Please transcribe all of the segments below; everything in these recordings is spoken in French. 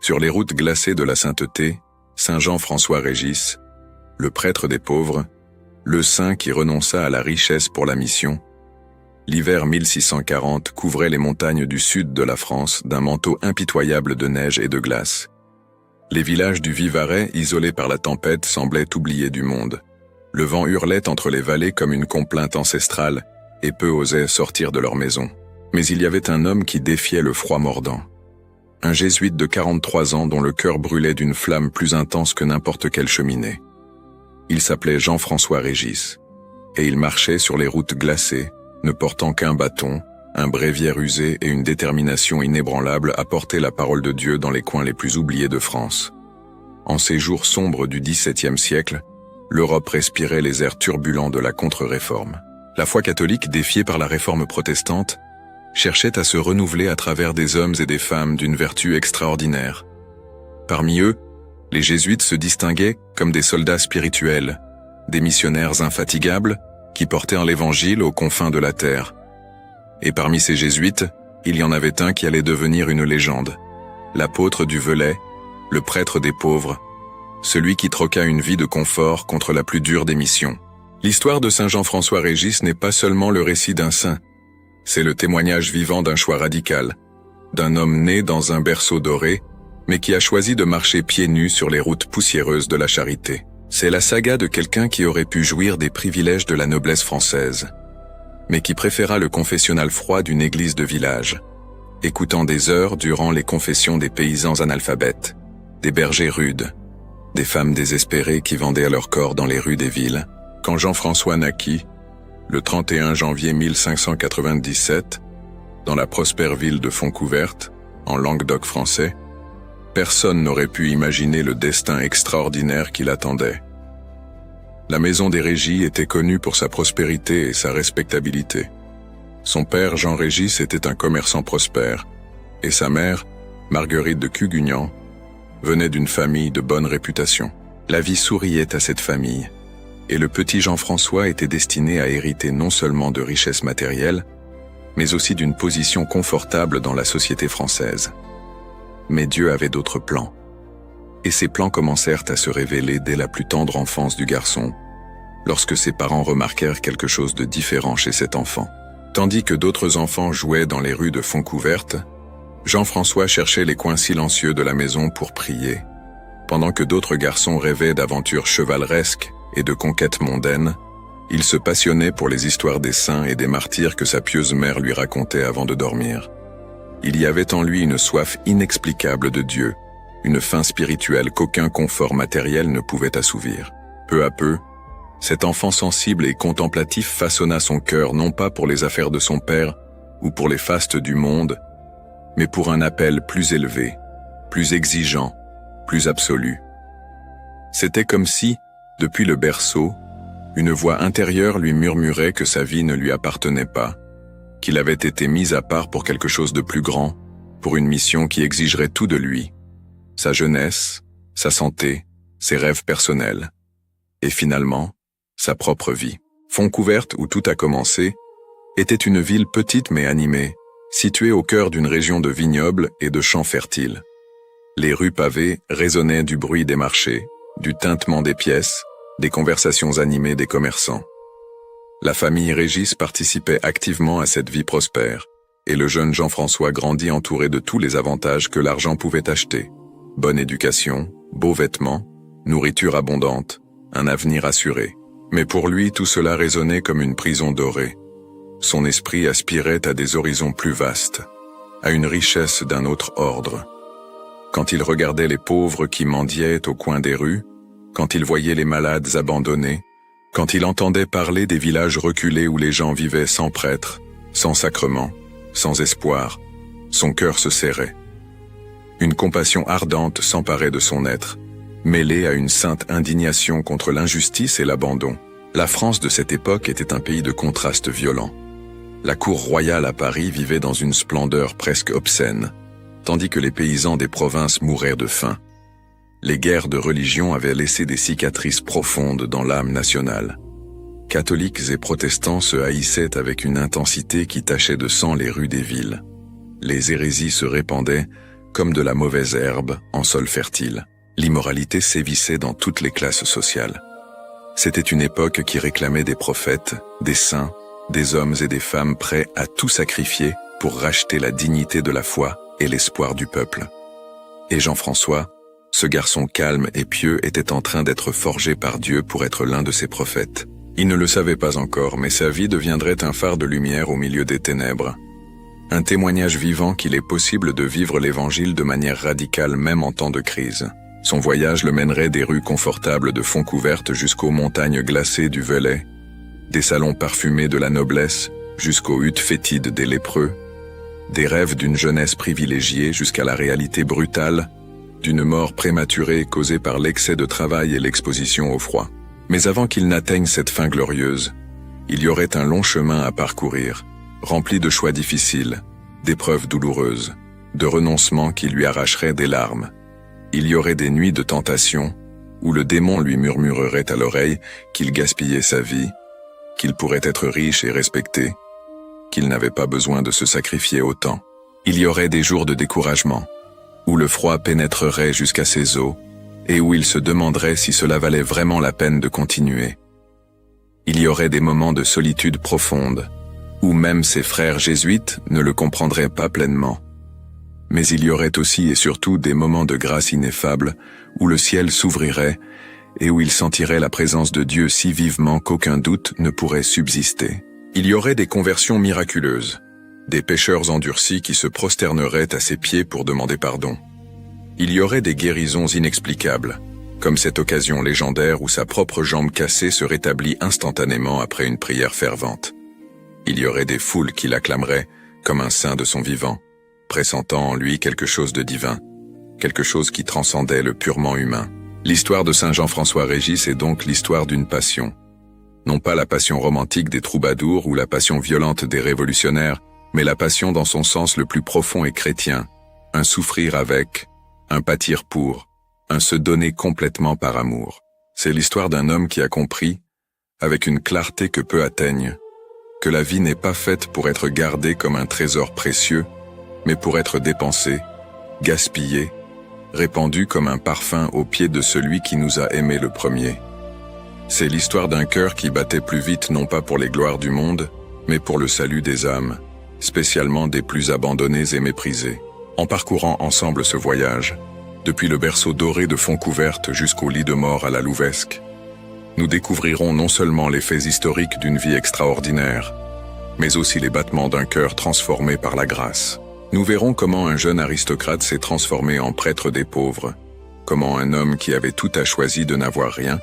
Sur les routes glacées de la sainteté, Saint Jean-François Régis, le prêtre des pauvres, le saint qui renonça à la richesse pour la mission, l'hiver 1640 couvrait les montagnes du sud de la France d'un manteau impitoyable de neige et de glace. Les villages du Vivarais, isolés par la tempête, semblaient oubliés du monde. Le vent hurlait entre les vallées comme une complainte ancestrale, et peu osaient sortir de leur maison. Mais il y avait un homme qui défiait le froid mordant. Un jésuite de 43 ans dont le cœur brûlait d'une flamme plus intense que n'importe quelle cheminée. Il s'appelait Jean-François Régis, et il marchait sur les routes glacées, ne portant qu'un bâton, un bréviaire usé et une détermination inébranlable à porter la parole de Dieu dans les coins les plus oubliés de France. En ces jours sombres du XVIIe siècle, l'Europe respirait les airs turbulents de la contre-réforme. La foi catholique, défiée par la réforme protestante, cherchait à se renouveler à travers des hommes et des femmes d'une vertu extraordinaire. Parmi eux, les jésuites se distinguaient comme des soldats spirituels, des missionnaires infatigables qui portèrent l'Évangile aux confins de la terre. Et parmi ces jésuites, il y en avait un qui allait devenir une légende, l'apôtre du Velay, le prêtre des pauvres, celui qui troqua une vie de confort contre la plus dure des missions. L'histoire de Saint Jean-François Régis n'est pas seulement le récit d'un saint, c'est le témoignage vivant d'un choix radical, d'un homme né dans un berceau doré, mais qui a choisi de marcher pieds nus sur les routes poussiéreuses de la charité. C'est la saga de quelqu'un qui aurait pu jouir des privilèges de la noblesse française, mais qui préféra le confessionnal froid d'une église de village, écoutant des heures durant les confessions des paysans analphabètes, des bergers rudes, des femmes désespérées qui vendaient leur corps dans les rues des villes. Quand Jean-François naquit, le 31 janvier 1597, dans la prospère ville de Fontcouverte, en Languedoc français, personne n'aurait pu imaginer le destin extraordinaire qui l'attendait. La maison des Régis était connue pour sa prospérité et sa respectabilité. Son père, Jean Régis, était un commerçant prospère, et sa mère, Marguerite de Cugugnan, venait d'une famille de bonne réputation. La vie souriait à cette famille, et le petit Jean-François était destiné à hériter non seulement de richesses matérielles, mais aussi d'une position confortable dans la société française. Mais Dieu avait d'autres plans. Et ces plans commencèrent à se révéler dès la plus tendre enfance du garçon, lorsque ses parents remarquèrent quelque chose de différent chez cet enfant. Tandis que d'autres enfants jouaient dans les rues de Fontcouverte, Jean-François cherchait les coins silencieux de la maison pour prier, pendant que d'autres garçons rêvaient d'aventures chevaleresques et de conquêtes mondaines. Il se passionnait pour les histoires des saints et des martyrs que sa pieuse mère lui racontait avant de dormir. Il y avait en lui une soif inexplicable de Dieu, une faim spirituelle qu'aucun confort matériel ne pouvait assouvir. Peu à peu, cet enfant sensible et contemplatif façonna son cœur non pas pour les affaires de son père ou pour les fastes du monde, mais pour un appel plus élevé, plus exigeant, plus absolu. C'était comme si, depuis le berceau, une voix intérieure lui murmurait que sa vie ne lui appartenait pas, qu'il avait été mis à part pour quelque chose de plus grand, pour une mission qui exigerait tout de lui, sa jeunesse, sa santé, ses rêves personnels, et finalement, sa propre vie. Fontcouverte, où tout a commencé, était une ville petite mais animée, située au cœur d'une région de vignobles et de champs fertiles. Les rues pavées résonnaient du bruit des marchés, du tintement des pièces, des conversations animées des commerçants. La famille Régis participait activement à cette vie prospère, et le jeune Jean-François grandit entouré de tous les avantages que l'argent pouvait acheter. Bonne éducation, beaux vêtements, nourriture abondante, un avenir assuré. Mais pour lui, tout cela résonnait comme une prison dorée. Son esprit aspirait à des horizons plus vastes, à une richesse d'un autre ordre. Quand il regardait les pauvres qui mendiaient au coin des rues, quand il voyait les malades abandonnés, quand il entendait parler des villages reculés où les gens vivaient sans prêtre, sans sacrement, sans espoir, son cœur se serrait. Une compassion ardente s'emparait de son être, mêlée à une sainte indignation contre l'injustice et l'abandon. La France de cette époque était un pays de contrastes violents. La cour royale à Paris vivait dans une splendeur presque obscène, tandis que les paysans des provinces mouraient de faim. Les guerres de religion avaient laissé des cicatrices profondes dans l'âme nationale. Catholiques et protestants se haïssaient avec une intensité qui tachait de sang les rues des villes. Les hérésies se répandaient, comme de la mauvaise herbe en sol fertile. L'immoralité sévissait dans toutes les classes sociales. C'était une époque qui réclamait des prophètes, des saints, des hommes et des femmes prêts à tout sacrifier pour racheter la dignité de la foi et l'espoir du peuple. Et Jean-François, ce garçon calme et pieux, était en train d'être forgé par Dieu pour être l'un de ses prophètes. Il ne le savait pas encore, mais sa vie deviendrait un phare de lumière au milieu des ténèbres. Un témoignage vivant qu'il est possible de vivre l'Évangile de manière radicale même en temps de crise. Son voyage le mènerait des rues confortables de Fontcouverte jusqu'aux montagnes glacées du Velay, des salons parfumés de la noblesse jusqu'aux huttes fétides des lépreux, des rêves d'une jeunesse privilégiée jusqu'à la réalité brutale d'une mort prématurée causée par l'excès de travail et l'exposition au froid. Mais avant qu'il n'atteigne cette fin glorieuse, il y aurait un long chemin à parcourir, rempli de choix difficiles, d'épreuves douloureuses, de renoncements qui lui arracheraient des larmes. Il y aurait des nuits de tentation, où le démon lui murmurerait à l'oreille qu'il gaspillait sa vie, qu'il pourrait être riche et respecté, qu'il n'avait pas besoin de se sacrifier autant. Il y aurait des jours de découragement, où le froid pénétrerait jusqu'à ses os, et où il se demanderait si cela valait vraiment la peine de continuer. Il y aurait des moments de solitude profonde, où même ses frères jésuites ne le comprendraient pas pleinement. Mais il y aurait aussi et surtout des moments de grâce ineffable, où le ciel s'ouvrirait, et où il sentirait la présence de Dieu si vivement qu'aucun doute ne pourrait subsister. Il y aurait des conversions miraculeuses, des pécheurs endurcis qui se prosterneraient à ses pieds pour demander pardon. Il y aurait des guérisons inexplicables, comme cette occasion légendaire où sa propre jambe cassée se rétablit instantanément après une prière fervente. Il y aurait des foules qui l'acclameraient comme un saint de son vivant, pressentant en lui quelque chose de divin, quelque chose qui transcendait le purement humain. L'histoire de Saint Jean-François Régis est donc l'histoire d'une passion. Non pas la passion romantique des troubadours ou la passion violente des révolutionnaires, mais la passion dans son sens le plus profond et chrétien, un souffrir avec, un pâtir pour, un se donner complètement par amour. C'est l'histoire d'un homme qui a compris, avec une clarté que peu atteignent, que la vie n'est pas faite pour être gardée comme un trésor précieux, mais pour être dépensée, gaspillée, répandue comme un parfum aux pieds de celui qui nous a aimés le premier. C'est l'histoire d'un cœur qui battait plus vite non pas pour les gloires du monde, mais pour le salut des âmes, spécialement des plus abandonnés et méprisés. En parcourant ensemble ce voyage, depuis le berceau doré de Fontcouverte jusqu'au lit de mort à la Louvesque, nous découvrirons non seulement les faits historiques d'une vie extraordinaire, mais aussi les battements d'un cœur transformé par la grâce. Nous verrons comment un jeune aristocrate s'est transformé en prêtre des pauvres, comment un homme qui avait tout a choisi de n'avoir rien,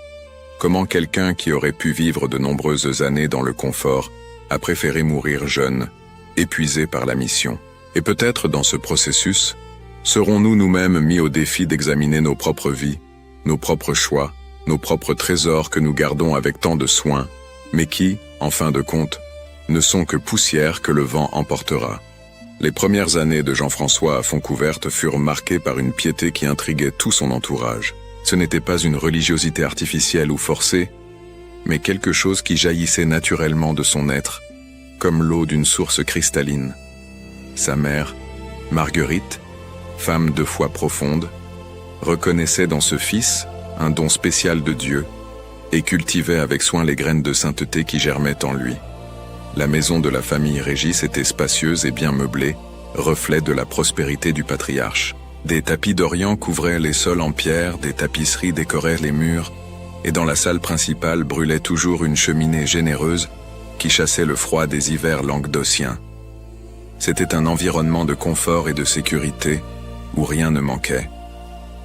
comment quelqu'un qui aurait pu vivre de nombreuses années dans le confort a préféré mourir jeune, épuisé par la mission. Et peut-être dans ce processus, serons-nous nous-mêmes mis au défi d'examiner nos propres vies, nos propres choix, nos propres trésors que nous gardons avec tant de soin, mais qui, en fin de compte, ne sont que poussière que le vent emportera. Les premières années de Jean-François à Fontcouverte furent marquées par une piété qui intriguait tout son entourage. Ce n'était pas une religiosité artificielle ou forcée, mais quelque chose qui jaillissait naturellement de son être, comme l'eau d'une source cristalline. Sa mère, Marguerite, femme de foi profonde, reconnaissait dans ce fils un don spécial de Dieu et cultivait avec soin les graines de sainteté qui germaient en lui. La maison de la famille Régis était spacieuse et bien meublée, reflet de la prospérité du patriarche. Des tapis d'Orient couvraient les sols en pierre, des tapisseries décoraient les murs, et dans la salle principale brûlait toujours une cheminée généreuse qui chassait le froid des hivers languedociens. C'était un environnement de confort et de sécurité où rien ne manquait.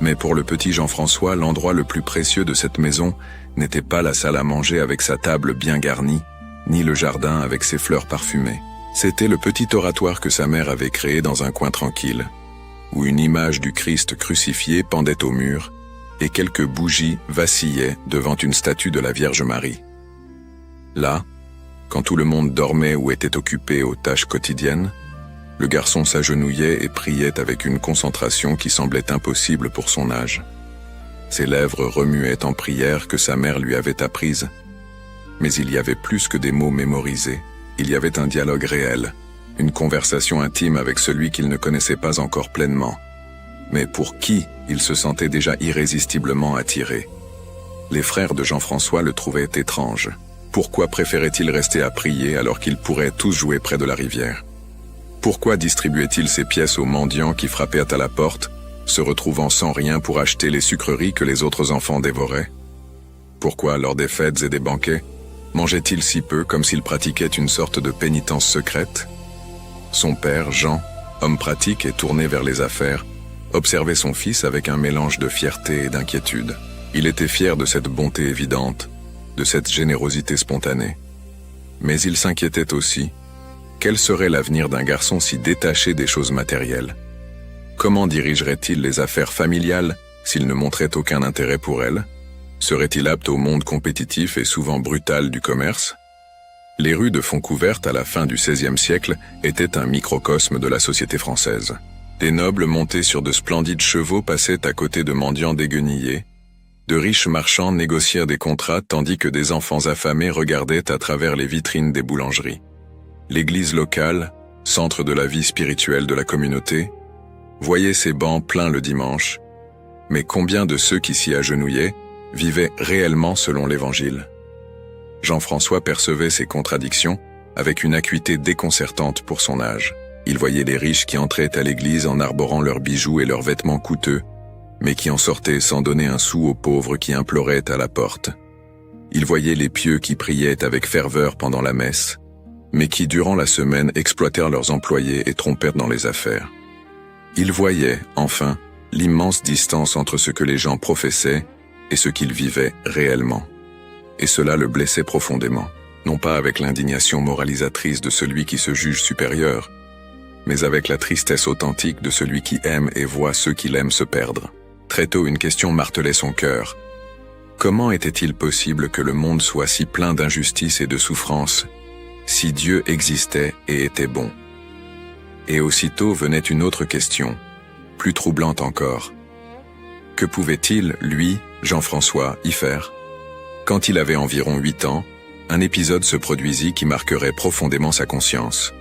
Mais pour le petit Jean-François, l'endroit le plus précieux de cette maison n'était pas la salle à manger avec sa table bien garnie, ni le jardin avec ses fleurs parfumées. C'était le petit oratoire que sa mère avait créé dans un coin tranquille, où une image du Christ crucifié pendait au mur et quelques bougies vacillaient devant une statue de la Vierge Marie. Là, quand tout le monde dormait ou était occupé aux tâches quotidiennes, le garçon s'agenouillait et priait avec une concentration qui semblait impossible pour son âge. Ses lèvres remuaient en prière que sa mère lui avait apprises, mais il y avait plus que des mots mémorisés. Il y avait un dialogue réel, une conversation intime avec celui qu'il ne connaissait pas encore pleinement. mais pour qui il se sentait déjà irrésistiblement attiré. Les frères de Jean-François le trouvaient étrange. Pourquoi préférait-il rester à prier alors qu'ils pourraient tous jouer près de la rivière? Pourquoi distribuait-il ses pièces aux mendiants qui frappaient à la porte, se retrouvant sans rien pour acheter les sucreries que les autres enfants dévoraient? Pourquoi, lors des fêtes et des banquets, mangeait-il si peu comme s'il pratiquait une sorte de pénitence secrète? Son père, Jean, homme pratique et tourné vers les affaires, observait son fils avec un mélange de fierté et d'inquiétude. Il était fier de cette bonté évidente, de cette générosité spontanée. Mais il s'inquiétait aussi. Quel serait l'avenir d'un garçon si détaché des choses matérielles? Comment dirigerait-il les affaires familiales s'il ne montrait aucun intérêt pour elles? Serait-il apte au monde compétitif et souvent brutal du commerce? Les rues de Fontcouverte à la fin du XVIe siècle étaient un microcosme de la société française. Des nobles montés sur de splendides chevaux passaient à côté de mendiants déguenillés. De riches marchands négocièrent des contrats tandis que des enfants affamés regardaient à travers les vitrines des boulangeries. L'église locale, centre de la vie spirituelle de la communauté, voyait ses bancs pleins le dimanche. Mais combien de ceux qui s'y agenouillaient vivaient réellement selon l'Évangile? Jean-François percevait ces contradictions avec une acuité déconcertante pour son âge. Il voyait les riches qui entraient à l'église en arborant leurs bijoux et leurs vêtements coûteux, mais qui en sortaient sans donner un sou aux pauvres qui imploraient à la porte. Il voyait les pieux qui priaient avec ferveur pendant la messe, mais qui durant la semaine exploitèrent leurs employés et trompèrent dans les affaires. Il voyait, enfin, l'immense distance entre ce que les gens professaient et ce qu'ils vivaient réellement. Et cela le blessait profondément, non pas avec l'indignation moralisatrice de celui qui se juge supérieur, mais avec la tristesse authentique de celui qui aime et voit ceux qu'il aime se perdre. Très tôt, une question martelait son cœur. Comment était-il possible que le monde soit si plein d'injustice et de souffrance, si Dieu existait et était bon? Et aussitôt venait une autre question, plus troublante encore. Que pouvait-il, lui, Jean-François, y faire? Quand il avait environ 8 ans, un épisode se produisit qui marquerait profondément sa conscience.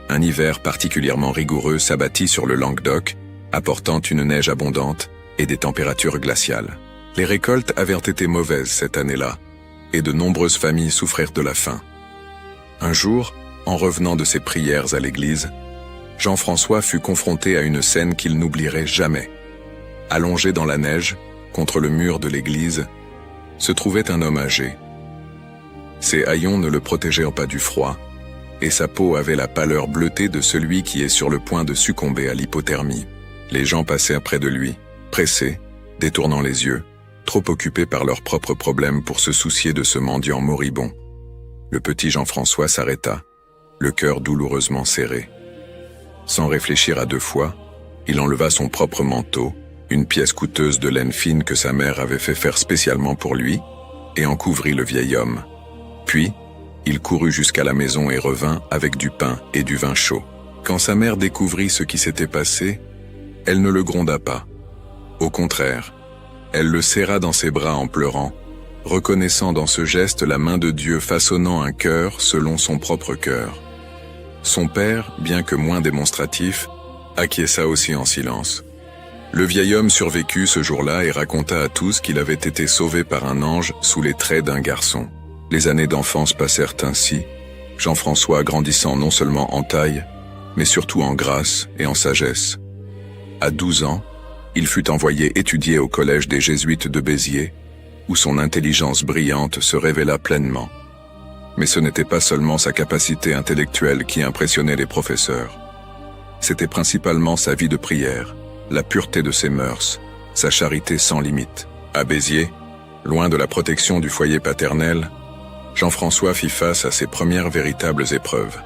Un hiver particulièrement rigoureux s'abattit sur le Languedoc, apportant une neige abondante et des températures glaciales. Les récoltes avaient été mauvaises cette année-là, et de nombreuses familles souffrirent de la faim. Un jour, en revenant de ses prières à l'église, Jean-François fut confronté à une scène qu'il n'oublierait jamais. Allongé dans la neige, contre le mur de l'église, se trouvait un homme âgé. Ses haillons ne le protégeaient pas du froid, et sa peau avait la pâleur bleutée de celui qui est sur le point de succomber à l'hypothermie. Les gens passèrent près de lui, pressés, détournant les yeux, trop occupés par leurs propres problèmes pour se soucier de ce mendiant moribond. Le petit Jean-François s'arrêta, le cœur douloureusement serré. Sans réfléchir à 2 fois, il enleva son propre manteau, une pièce coûteuse de laine fine que sa mère avait fait faire spécialement pour lui, et en couvrit le vieil homme. Puis, il courut jusqu'à la maison et revint avec du pain et du vin chaud. Quand sa mère découvrit ce qui s'était passé, elle ne le gronda pas. Au contraire, elle le serra dans ses bras en pleurant, reconnaissant dans ce geste la main de Dieu façonnant un cœur selon son propre cœur. Son père, bien que moins démonstratif, acquiesça aussi en silence. Le vieil homme survécut ce jour-là et raconta à tous qu'il avait été sauvé par un ange sous les traits d'un garçon. Les années d'enfance passèrent ainsi, Jean-François grandissant non seulement en taille, mais surtout en grâce et en sagesse. À 12 ans, il fut envoyé étudier au collège des Jésuites de Béziers, où son intelligence brillante se révéla pleinement. Mais ce n'était pas seulement sa capacité intellectuelle qui impressionnait les professeurs. C'était principalement sa vie de prière, la pureté de ses mœurs, sa charité sans limite. À Béziers, loin de la protection du foyer paternel, Jean-François fit face à ses premières véritables épreuves.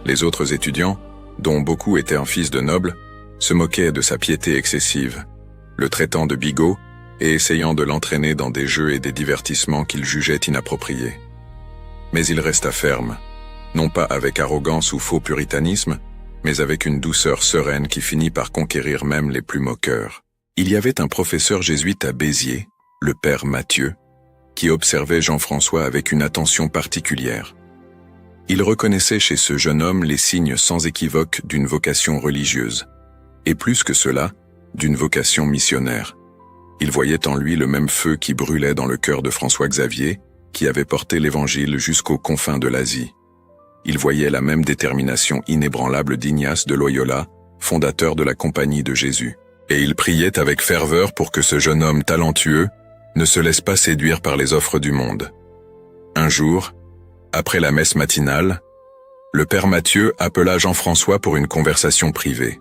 Les autres étudiants, dont beaucoup étaient un fils de noble, se moquaient de sa piété excessive, le traitant de bigot et essayant de l'entraîner dans des jeux et des divertissements qu'il jugeait inappropriés. Mais il resta ferme, non pas avec arrogance ou faux puritanisme, mais avec une douceur sereine qui finit par conquérir même les plus moqueurs. Il y avait un professeur jésuite à Béziers, le père Mathieu, qui observait Jean-François avec une attention particulière. Il reconnaissait chez ce jeune homme les signes sans équivoque d'une vocation religieuse. Et plus que cela, d'une vocation missionnaire. Il voyait en lui le même feu qui brûlait dans le cœur de François Xavier, qui avait porté l'Évangile jusqu'aux confins de l'Asie. Il voyait la même détermination inébranlable d'Ignace de Loyola, fondateur de la Compagnie de Jésus. Et il priait avec ferveur pour que ce jeune homme talentueux ne se laisse pas séduire par les offres du monde. Un jour, après la messe matinale, le père Mathieu appela Jean-François pour une conversation privée.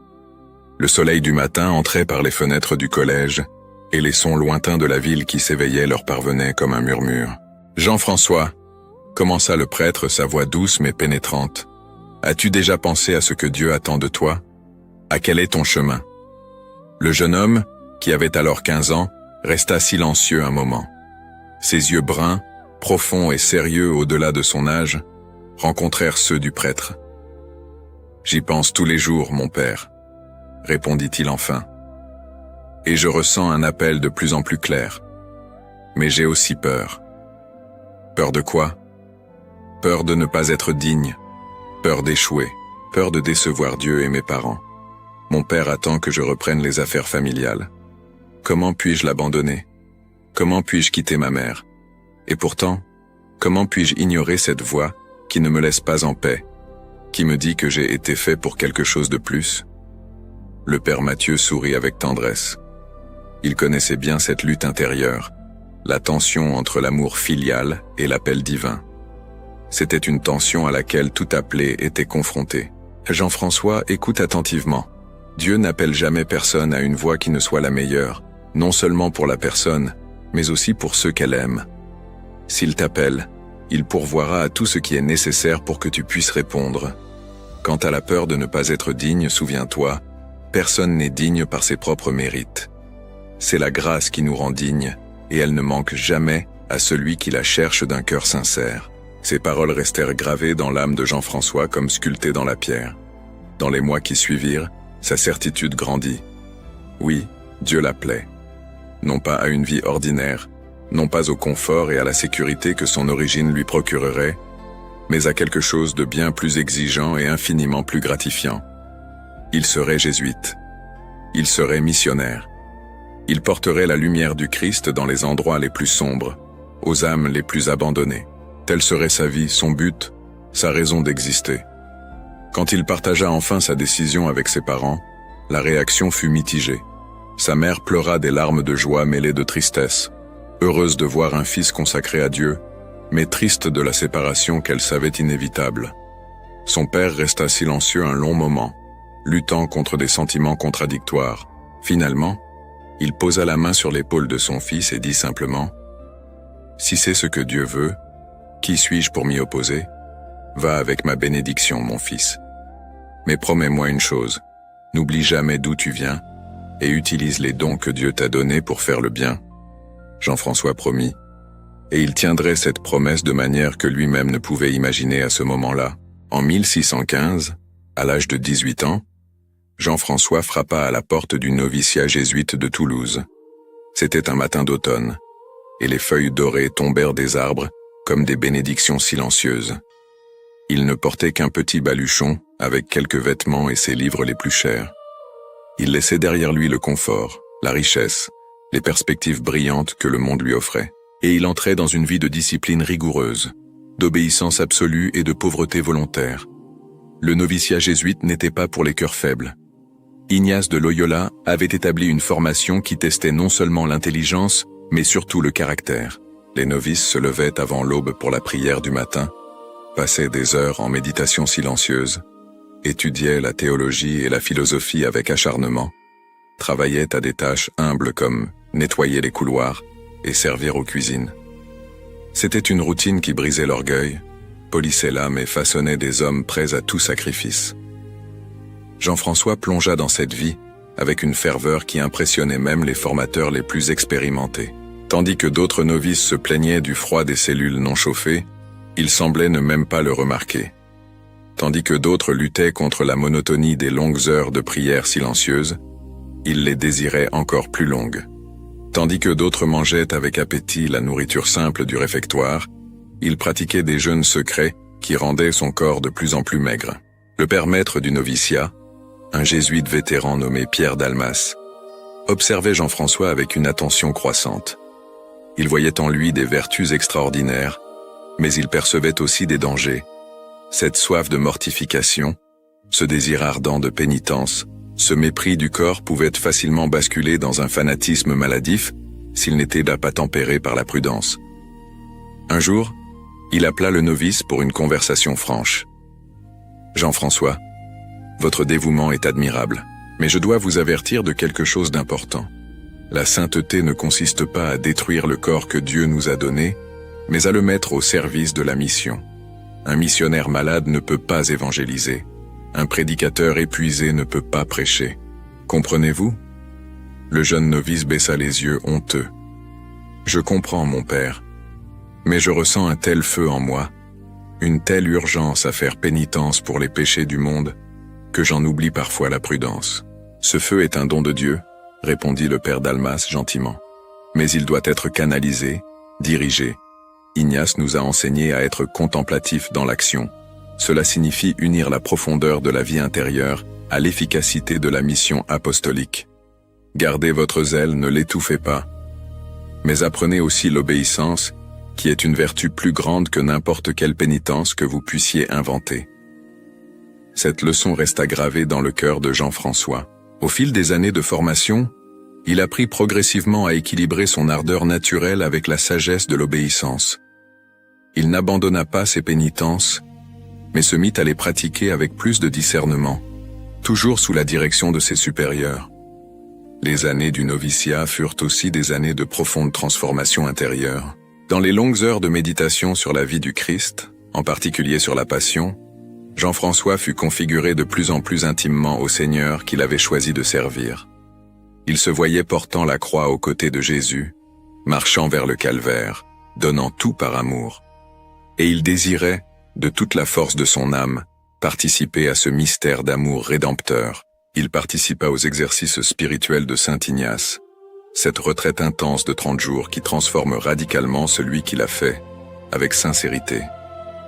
Le soleil du matin entrait par les fenêtres du collège, et les sons lointains de la ville qui s'éveillaient leur parvenaient comme un murmure. « Jean-François » commença le prêtre, sa voix douce mais pénétrante. « As-tu déjà pensé à ce que Dieu attend de toi? À quel est ton chemin ?» Le jeune homme, qui avait alors 15 ans, resta silencieux un moment. Ses yeux bruns, profonds et sérieux au-delà de son âge, rencontrèrent ceux du prêtre. « J'y pense tous les jours, mon père, » répondit-il enfin. « Et je ressens un appel de plus en plus clair. Mais j'ai aussi peur. » Peur de quoi? Peur de ne pas être digne, peur d'échouer, peur de décevoir Dieu et mes parents. Mon père attend que je reprenne les affaires familiales. Comment puis-je l'abandonner? Comment puis-je quitter ma mère? Et pourtant, comment puis-je ignorer cette voix qui ne me laisse pas en paix, qui me dit que j'ai été fait pour quelque chose de plus? Le père Mathieu sourit avec tendresse. Il connaissait bien cette lutte intérieure, la tension entre l'amour filial et l'appel divin. C'était une tension à laquelle tout appelé était confronté. Jean-François écoute attentivement. Dieu n'appelle jamais personne à une voie qui ne soit la meilleure, non seulement pour la personne, mais aussi pour ceux qu'elle aime. S'il t'appelle, il pourvoira à tout ce qui est nécessaire pour que tu puisses répondre. Quant à la peur de ne pas être digne, souviens-toi, personne n'est digne par ses propres mérites. C'est la grâce qui nous rend dignes, et elle ne manque jamais à celui qui la cherche d'un cœur sincère. Ces paroles restèrent gravées dans l'âme de Jean-François comme sculptées dans la pierre. Dans les mois qui suivirent, sa certitude grandit. Oui, Dieu l'appelait. Non pas à une vie ordinaire, non pas au confort et à la sécurité que son origine lui procurerait, mais à quelque chose de bien plus exigeant et infiniment plus gratifiant. Il serait jésuite. Il serait missionnaire. Il porterait la lumière du Christ dans les endroits les plus sombres, aux âmes les plus abandonnées. Telle serait sa vie, son but, sa raison d'exister. Quand il partagea enfin sa décision avec ses parents, la réaction fut mitigée. Sa mère pleura des larmes de joie mêlées de tristesse, heureuse de voir un fils consacré à Dieu, mais triste de la séparation qu'elle savait inévitable. Son père resta silencieux un long moment, luttant contre des sentiments contradictoires. Finalement, il posa la main sur l'épaule de son fils et dit simplement « Si c'est ce que Dieu veut, qui suis-je pour m'y opposer? Va avec ma bénédiction, mon fils. Mais promets-moi une chose, n'oublie jamais d'où tu viens et utilise les dons que Dieu t'a donnés pour faire le bien. » Jean-François promit, et il tiendrait cette promesse de manière que lui-même ne pouvait imaginer à ce moment-là. En 1615, à l'âge de 18 ans, Jean-François frappa à la porte du noviciat jésuite de Toulouse. C'était un matin d'automne, et les feuilles dorées tombèrent des arbres comme des bénédictions silencieuses. Il ne portait qu'un petit baluchon, avec quelques vêtements et ses livres les plus chers. Il laissait derrière lui le confort, la richesse, les perspectives brillantes que le monde lui offrait. Et il entrait dans une vie de discipline rigoureuse, d'obéissance absolue et de pauvreté volontaire. Le noviciat jésuite n'était pas pour les cœurs faibles. Ignace de Loyola avait établi une formation qui testait non seulement l'intelligence, mais surtout le caractère. Les novices se levaient avant l'aube pour la prière du matin, passaient des heures en méditation silencieuse, étudiaient la théologie et la philosophie avec acharnement, travaillaient à des tâches humbles comme nettoyer les couloirs et servir aux cuisines. C'était une routine qui brisait l'orgueil, polissait l'âme et façonnait des hommes prêts à tout sacrifice. Jean-François plongea dans cette vie avec une ferveur qui impressionnait même les formateurs les plus expérimentés. Tandis que d'autres novices se plaignaient du froid des cellules non chauffées, il semblait ne même pas le remarquer. Tandis que d'autres luttaient contre la monotonie des longues heures de prière silencieuse, il les désirait encore plus longues. Tandis que d'autres mangeaient avec appétit la nourriture simple du réfectoire, il pratiquait des jeûnes secrets qui rendaient son corps de plus en plus maigre. Le père maître du noviciat, un jésuite vétéran nommé Pierre Dalmas, observait Jean-François avec une attention croissante. Il voyait en lui des vertus extraordinaires, mais il percevait aussi des dangers. Cette soif de mortification, ce désir ardent de pénitence, ce mépris du corps pouvaient facilement basculer dans un fanatisme maladif s'il n'était là pas tempéré par la prudence. Un jour, il appela le novice pour une conversation franche. « Jean-François, votre dévouement est admirable, mais je dois vous avertir de quelque chose d'important. La sainteté ne consiste pas à détruire le corps que Dieu nous a donné, mais à le mettre au service de la mission. Un missionnaire malade ne peut pas évangéliser. Un prédicateur épuisé ne peut pas prêcher. Comprenez-vous ? » Le jeune novice baissa les yeux honteux. « Je comprends, mon père, mais je ressens un tel feu en moi, une telle urgence à faire pénitence pour les péchés du monde, que j'en oublie parfois la prudence. »« Ce feu est un don de Dieu, » répondit le père Dalmas gentiment. « Mais il doit être canalisé, dirigé. Ignace nous a enseigné à être contemplatif dans l'action. Cela signifie unir la profondeur de la vie intérieure à l'efficacité de la mission apostolique. Gardez votre zèle, ne l'étouffez pas. Mais apprenez aussi l'obéissance, qui est une vertu plus grande que n'importe quelle pénitence que vous puissiez inventer. » Cette leçon resta gravée dans le cœur de Jean-François. Au fil des années de formation, il apprit progressivement à équilibrer son ardeur naturelle avec la sagesse de l'obéissance. Il n'abandonna pas ses pénitences, mais se mit à les pratiquer avec plus de discernement, toujours sous la direction de ses supérieurs. Les années du noviciat furent aussi des années de profonde transformation intérieure. Dans les longues heures de méditation sur la vie du Christ, en particulier sur la Passion, Jean-François fut configuré de plus en plus intimement au Seigneur qu'il avait choisi de servir. Il se voyait portant la croix aux côtés de Jésus, marchant vers le calvaire, donnant tout par amour. Et il désirait, de toute la force de son âme, participer à ce mystère d'amour rédempteur. Il participa aux exercices spirituels de saint Ignace, cette retraite intense de 30 jours qui transforme radicalement celui qui l'a fait, avec sincérité.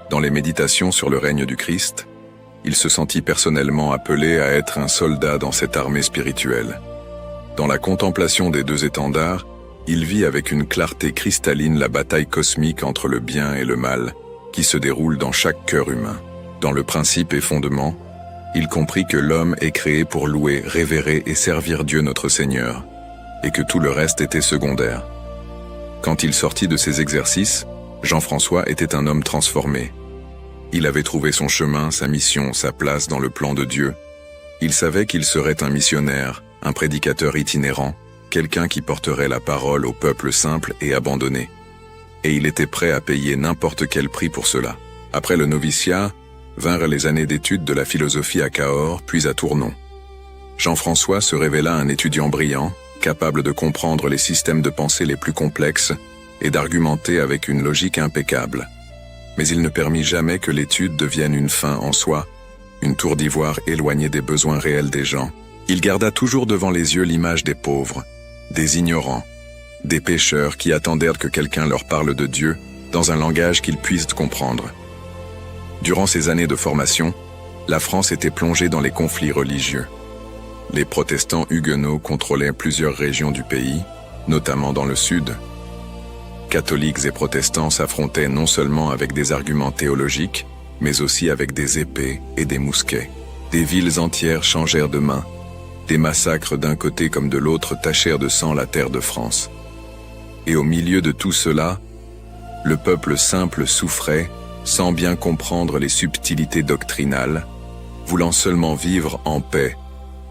Dans les méditations sur le règne du Christ, il se sentit personnellement appelé à être un soldat dans cette armée spirituelle. Dans la contemplation des deux étendards, il vit avec une clarté cristalline la bataille cosmique entre le bien et le mal, qui se déroule dans chaque cœur humain. Dans le principe et fondement, il comprit que l'homme est créé pour louer, révérer et servir Dieu notre Seigneur, et que tout le reste était secondaire. Quand il sortit de ces exercices, Jean-François était un homme transformé. Il avait trouvé son chemin, sa mission, sa place dans le plan de Dieu. Il savait qu'il serait un missionnaire, un prédicateur itinérant, quelqu'un qui porterait la parole au peuple simple et abandonné. Et il était prêt à payer n'importe quel prix pour cela. Après le noviciat, vinrent les années d'études de la philosophie à Cahors, puis à Tournon. Jean-François se révéla un étudiant brillant, capable de comprendre les systèmes de pensée les plus complexes et d'argumenter avec une logique impeccable. Mais il ne permit jamais que l'étude devienne une fin en soi, une tour d'ivoire éloignée des besoins réels des gens. Il garda toujours devant les yeux l'image des pauvres, des ignorants, des pécheurs qui attendèrent que quelqu'un leur parle de Dieu dans un langage qu'ils puissent comprendre. Durant ces années de formation, la France était plongée dans les conflits religieux. Les protestants huguenots contrôlaient plusieurs régions du pays, notamment dans le sud. Catholiques et protestants s'affrontaient non seulement avec des arguments théologiques, mais aussi avec des épées et des mousquets. Des villes entières changèrent de main. Des massacres d'un côté comme de l'autre tachèrent de sang la terre de France. Et au milieu de tout cela, le peuple simple souffrait, sans bien comprendre les subtilités doctrinales, voulant seulement vivre en paix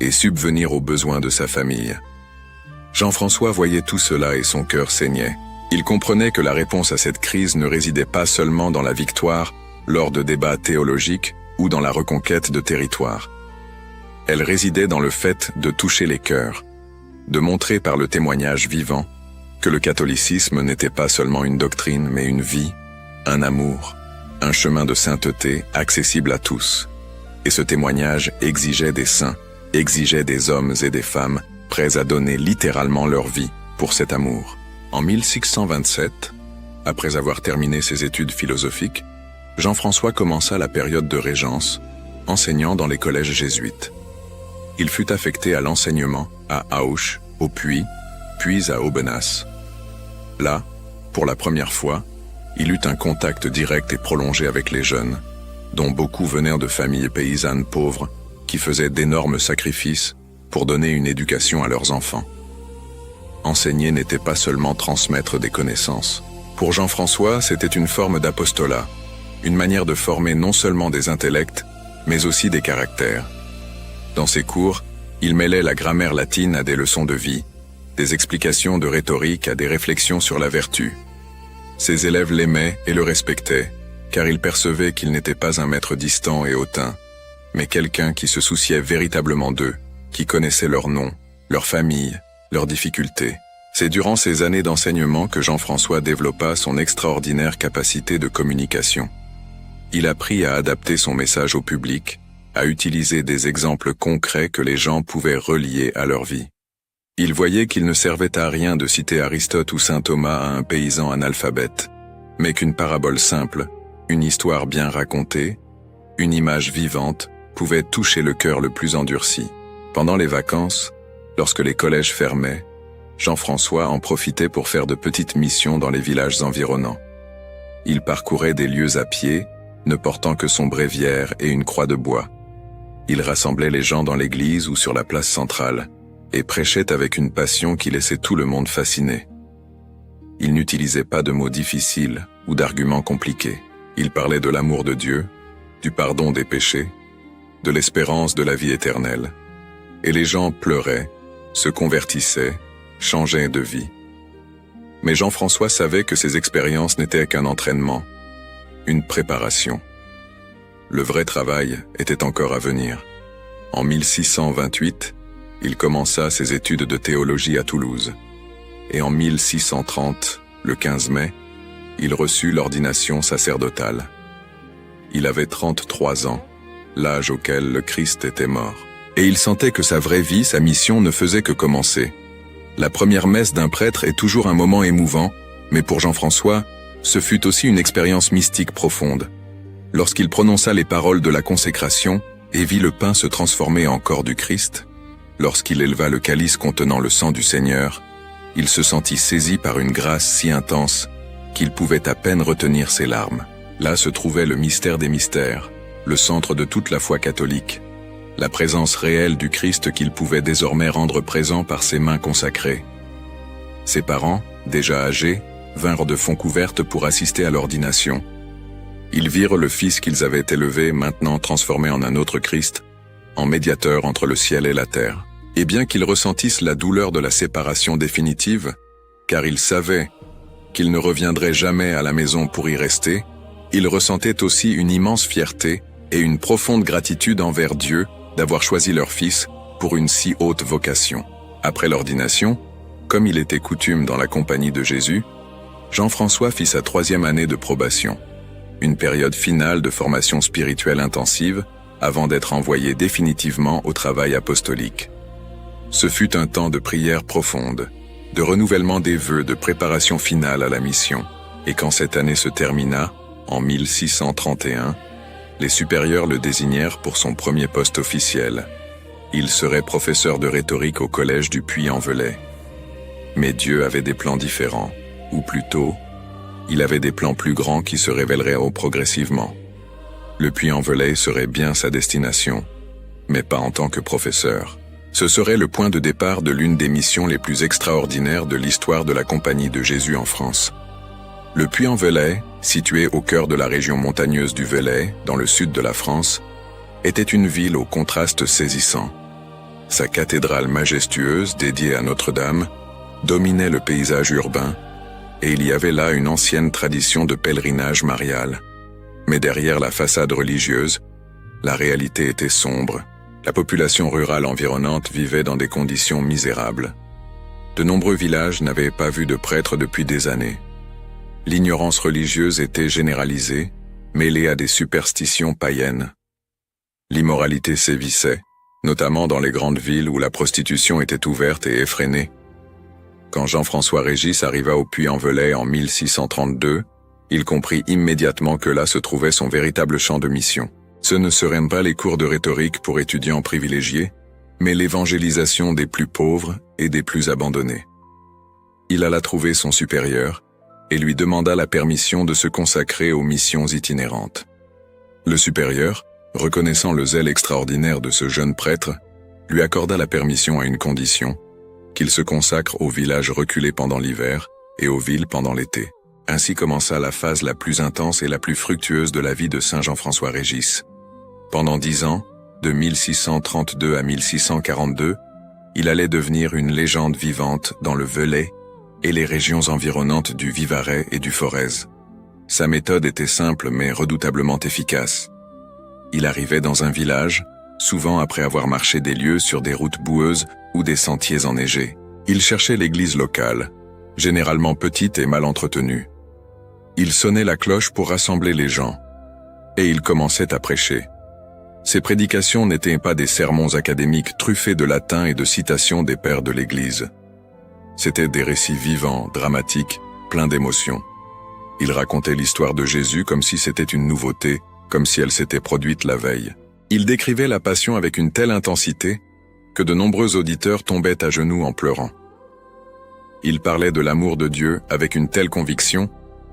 et subvenir aux besoins de sa famille. Jean-François voyait tout cela et son cœur saignait. Il comprenait que la réponse à cette crise ne résidait pas seulement dans la victoire lors de débats théologiques ou dans la reconquête de territoires. Elle résidait dans le fait de toucher les cœurs, de montrer par le témoignage vivant que le catholicisme n'était pas seulement une doctrine mais une vie, un amour, un chemin de sainteté accessible à tous. Et ce témoignage exigeait des saints, exigeait des hommes et des femmes prêts à donner littéralement leur vie pour cet amour. En 1627, après avoir terminé ses études philosophiques, Jean-François commença la période de régence, enseignant dans les collèges jésuites. Il fut affecté à l'enseignement à Auch, au Puy, puis à Aubenas. Là, pour la première fois, il eut un contact direct et prolongé avec les jeunes, dont beaucoup venaient de familles paysannes pauvres qui faisaient d'énormes sacrifices pour donner une éducation à leurs enfants. Enseigner n'était pas seulement transmettre des connaissances. Pour Jean-François, c'était une forme d'apostolat, une manière de former non seulement des intellects, mais aussi des caractères. Dans ses cours, il mêlait la grammaire latine à des leçons de vie, des explications de rhétorique à des réflexions sur la vertu. Ses élèves l'aimaient et le respectaient, car ils percevaient qu'il n'était pas un maître distant et hautain, mais quelqu'un qui se souciait véritablement d'eux, qui connaissait leur nom, leur famille, leurs difficultés. C'est durant ces années d'enseignement que Jean-François développa son extraordinaire capacité de communication. Il apprit à adapter son message au public, à utiliser des exemples concrets que les gens pouvaient relier à leur vie. Il voyait qu'il ne servait à rien de citer Aristote ou saint Thomas à un paysan analphabète, mais qu'une parabole simple, une histoire bien racontée, une image vivante pouvait toucher le cœur le plus endurci. Pendant les vacances, lorsque les collèges fermaient, Jean-François en profitait pour faire de petites missions dans les villages environnants. Il parcourait des lieux à pied, ne portant que son bréviaire et une croix de bois. Il rassemblait les gens dans l'église ou sur la place centrale, et prêchait avec une passion qui laissait tout le monde fasciné. Il n'utilisait pas de mots difficiles ou d'arguments compliqués. Il parlait de l'amour de Dieu, du pardon des péchés, de l'espérance de la vie éternelle. Et les gens pleuraient, se convertissaient, changeaient de vie. Mais Jean-François savait que ces expériences n'étaient qu'un entraînement, une préparation. Le vrai travail était encore à venir. En 1628, il commença ses études de théologie à Toulouse. Et en 1630, le 15 mai, il reçut l'ordination sacerdotale. Il avait 33 ans, l'âge auquel le Christ était mort. Et il sentait que sa vraie vie, sa mission ne faisait que commencer. La première messe d'un prêtre est toujours un moment émouvant, mais pour Jean-François, ce fut aussi une expérience mystique profonde. Lorsqu'il prononça les paroles de la consécration et vit le pain se transformer en corps du Christ, lorsqu'il éleva le calice contenant le sang du Seigneur, il se sentit saisi par une grâce si intense qu'il pouvait à peine retenir ses larmes. Là se trouvait le mystère des mystères, le centre de toute la foi catholique, la présence réelle du Christ qu'il pouvait désormais rendre présent par ses mains consacrées. Ses parents, déjà âgés, vinrent de Fontcouverte pour assister à l'ordination. Ils virent le Fils qu'ils avaient élevé, maintenant transformé en un autre Christ, en médiateur entre le ciel et la terre. Et bien qu'ils ressentissent la douleur de la séparation définitive, car ils savaient qu'ils ne reviendraient jamais à la maison pour y rester, ils ressentaient aussi une immense fierté et une profonde gratitude envers Dieu d'avoir choisi leur fils pour une si haute vocation. Après l'ordination, comme il était coutume dans la compagnie de Jésus, Jean-François fit sa 3e année de probation, une période finale de formation spirituelle intensive avant d'être envoyé définitivement au travail apostolique. Ce fut un temps de prière profonde, de renouvellement des vœux, de préparation finale à la mission, et quand cette année se termina, en 1631, les supérieurs le désignèrent pour son premier poste officiel. Il serait professeur de rhétorique au collège du Puy-en-Velay. Mais Dieu avait des plans différents, ou plutôt, il avait des plans plus grands qui se révéleraient progressivement. Le Puy-en-Velay serait bien sa destination, mais pas en tant que professeur. Ce serait le point de départ de l'une des missions les plus extraordinaires de l'histoire de la Compagnie de Jésus en France. Le Puy-en-Velay, situé au cœur de la région montagneuse du Velay, dans le sud de la France, était une ville au contraste saisissant. Sa cathédrale majestueuse, dédiée à Notre-Dame, dominait le paysage urbain, et il y avait là une ancienne tradition de pèlerinage marial. Mais derrière la façade religieuse, la réalité était sombre. La population rurale environnante vivait dans des conditions misérables. De nombreux villages n'avaient pas vu de prêtre depuis des années. L'ignorance religieuse était généralisée, mêlée à des superstitions païennes. L'immoralité sévissait, notamment dans les grandes villes où la prostitution était ouverte et effrénée. Quand Jean-François Régis arriva au Puy-en-Velay en 1632, il comprit immédiatement que là se trouvait son véritable champ de mission. Ce ne seraient pas les cours de rhétorique pour étudiants privilégiés, mais l'évangélisation des plus pauvres et des plus abandonnés. Il alla trouver son supérieur et lui demanda la permission de se consacrer aux missions itinérantes. Le supérieur, reconnaissant le zèle extraordinaire de ce jeune prêtre, lui accorda la permission à une condition, qu'il se consacre aux villages reculés pendant l'hiver et aux villes pendant l'été. Ainsi commença la phase la plus intense et la plus fructueuse de la vie de saint Jean-François Régis. Pendant 10 ans, de 1632 à 1642, il allait devenir une légende vivante dans le Velay et les régions environnantes du Vivarais et du Forez. Sa méthode était simple mais redoutablement efficace. Il arrivait dans un village, souvent après avoir marché des lieues sur des routes boueuses ou des sentiers enneigés. Il cherchait l'église locale, généralement petite et mal entretenue. Il sonnait la cloche pour rassembler les gens, et il commençait à prêcher. Ses prédications n'étaient pas des sermons académiques truffés de latin et de citations des pères de l'Église. C'étaient des récits vivants, dramatiques, pleins d'émotions. Il racontait l'histoire de Jésus comme si c'était une nouveauté, comme si elle s'était produite la veille. Il décrivait la passion avec une telle intensité que de nombreux auditeurs tombaient à genoux en pleurant. Il parlait de l'amour de Dieu avec une telle conviction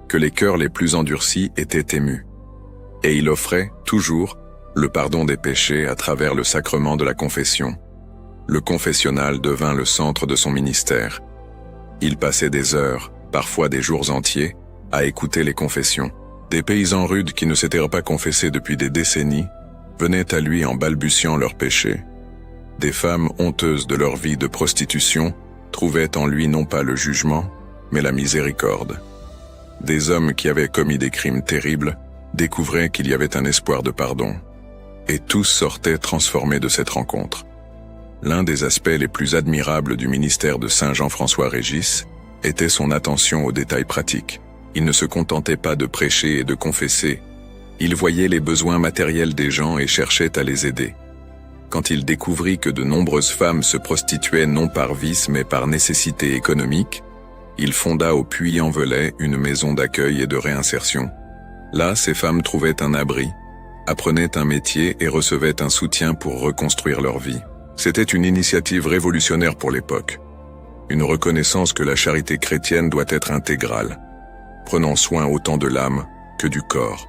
que les cœurs les plus endurcis étaient émus. Et il offrait, toujours, le pardon des péchés à travers le sacrement de la confession. Le confessionnal devint le centre de son ministère. Il passait des heures, parfois des jours entiers, à écouter les confessions. Des paysans rudes qui ne s'étaient pas confessés depuis des décennies venaient à lui en balbutiant leurs péchés. Des femmes honteuses de leur vie de prostitution trouvaient en lui non pas le jugement, mais la miséricorde. Des hommes qui avaient commis des crimes terribles découvraient qu'il y avait un espoir de pardon. Et tous sortaient transformés de cette rencontre. L'un des aspects les plus admirables du ministère de saint Jean-François Régis était son attention aux détails pratiques. Il ne se contentait pas de prêcher et de confesser. Il voyait les besoins matériels des gens et cherchait à les aider. Quand il découvrit que de nombreuses femmes se prostituaient non par vice mais par nécessité économique, il fonda au Puy-en-Velay une maison d'accueil et de réinsertion. Là, ces femmes trouvaient un abri, apprenaient un métier et recevaient un soutien pour reconstruire leur vie. C'était une initiative révolutionnaire pour l'époque. Une reconnaissance que la charité chrétienne doit être intégrale, prenant soin autant de l'âme que du corps.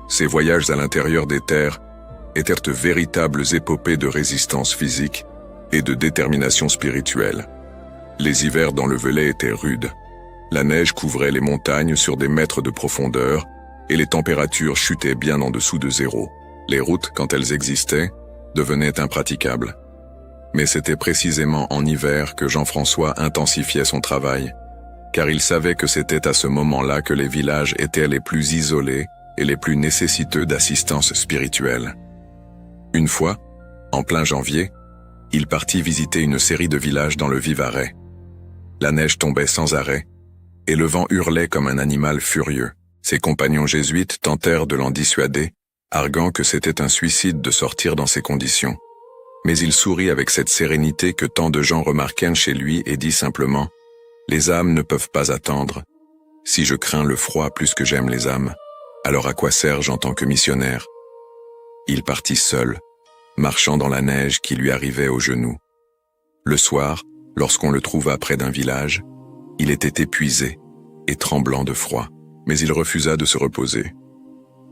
Ces voyages à l'intérieur des terres étaient de véritables épopées de résistance physique et de détermination spirituelle. Les hivers dans le Velay étaient rudes. La neige couvrait les montagnes sur des mètres de profondeur et les températures chutaient bien en dessous de zéro. Les routes, quand elles existaient, devenaient impraticables. Mais c'était précisément en hiver que Jean-François intensifiait son travail, car il savait que c'était à ce moment-là que les villages étaient les plus isolés et les plus nécessiteux d'assistance spirituelle. Une fois, en plein janvier, il partit visiter une série de villages dans le Vivarais. La neige tombait sans arrêt, et le vent hurlait comme un animal furieux. Ses compagnons jésuites tentèrent de l'en dissuader, arguant que c'était un suicide de sortir dans ces conditions. Mais il sourit avec cette sérénité que tant de gens remarquèrent chez lui et dit simplement « Les âmes ne peuvent pas attendre. Si je crains le froid plus que j'aime les âmes, alors à quoi sers-je en tant que missionnaire ?» Il partit seul, marchant dans la neige qui lui arrivait aux genoux. Le soir, lorsqu'on le trouva près d'un village, il était épuisé et tremblant de froid, mais il refusa de se reposer.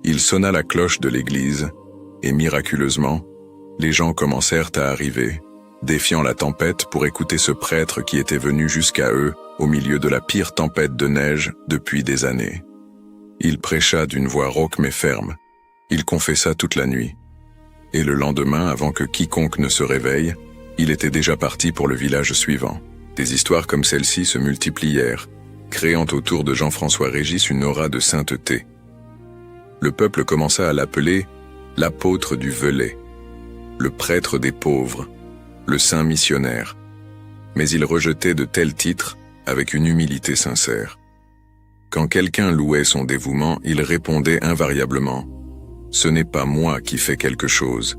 Il sonna la cloche de l'église, et miraculeusement, les gens commencèrent à arriver, défiant la tempête pour écouter ce prêtre qui était venu jusqu'à eux au milieu de la pire tempête de neige depuis des années. Il prêcha d'une voix rauque mais ferme. Il confessa toute la nuit. Et le lendemain, avant que quiconque ne se réveille, il était déjà parti pour le village suivant. Des histoires comme celle-ci se multiplièrent, créant autour de Jean-François Régis une aura de sainteté. Le peuple commença à l'appeler l'apôtre du Velay, le prêtre des pauvres, le saint missionnaire. Mais il rejetait de tels titres avec une humilité sincère. Quand quelqu'un louait son dévouement, il répondait invariablement « Ce n'est pas moi qui fais quelque chose,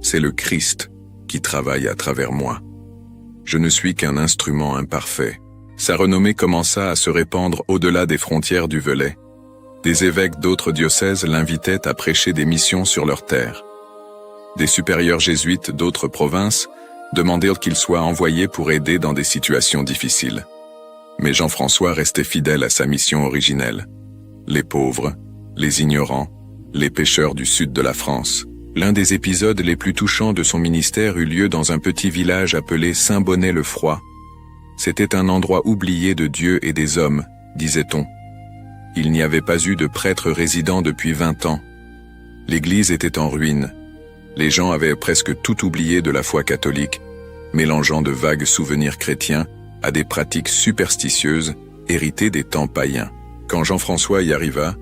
c'est le Christ qui travaille à travers moi. Je ne suis qu'un instrument imparfait. » Sa renommée commença à se répandre au-delà des frontières du Velay. Des évêques d'autres diocèses l'invitaient à prêcher des missions sur leur terre. Des supérieurs jésuites d'autres provinces demandèrent qu'il soit envoyé pour aider dans des situations difficiles. Mais Jean-François restait fidèle à sa mission originelle. Les pauvres, les ignorants, les pêcheurs du sud de la France. L'un des épisodes les plus touchants de son ministère eut lieu dans un petit village appelé Saint-Bonnet-le-Froid. C'était un endroit oublié de Dieu et des hommes, disait-on. Il n'y avait pas eu de prêtre résident depuis 20 ans. L'église était en ruine. Les gens avaient presque tout oublié de la foi catholique, mélangeant de vagues souvenirs chrétiens à des pratiques superstitieuses héritées des temps païens. Quand Jean-François y arriva,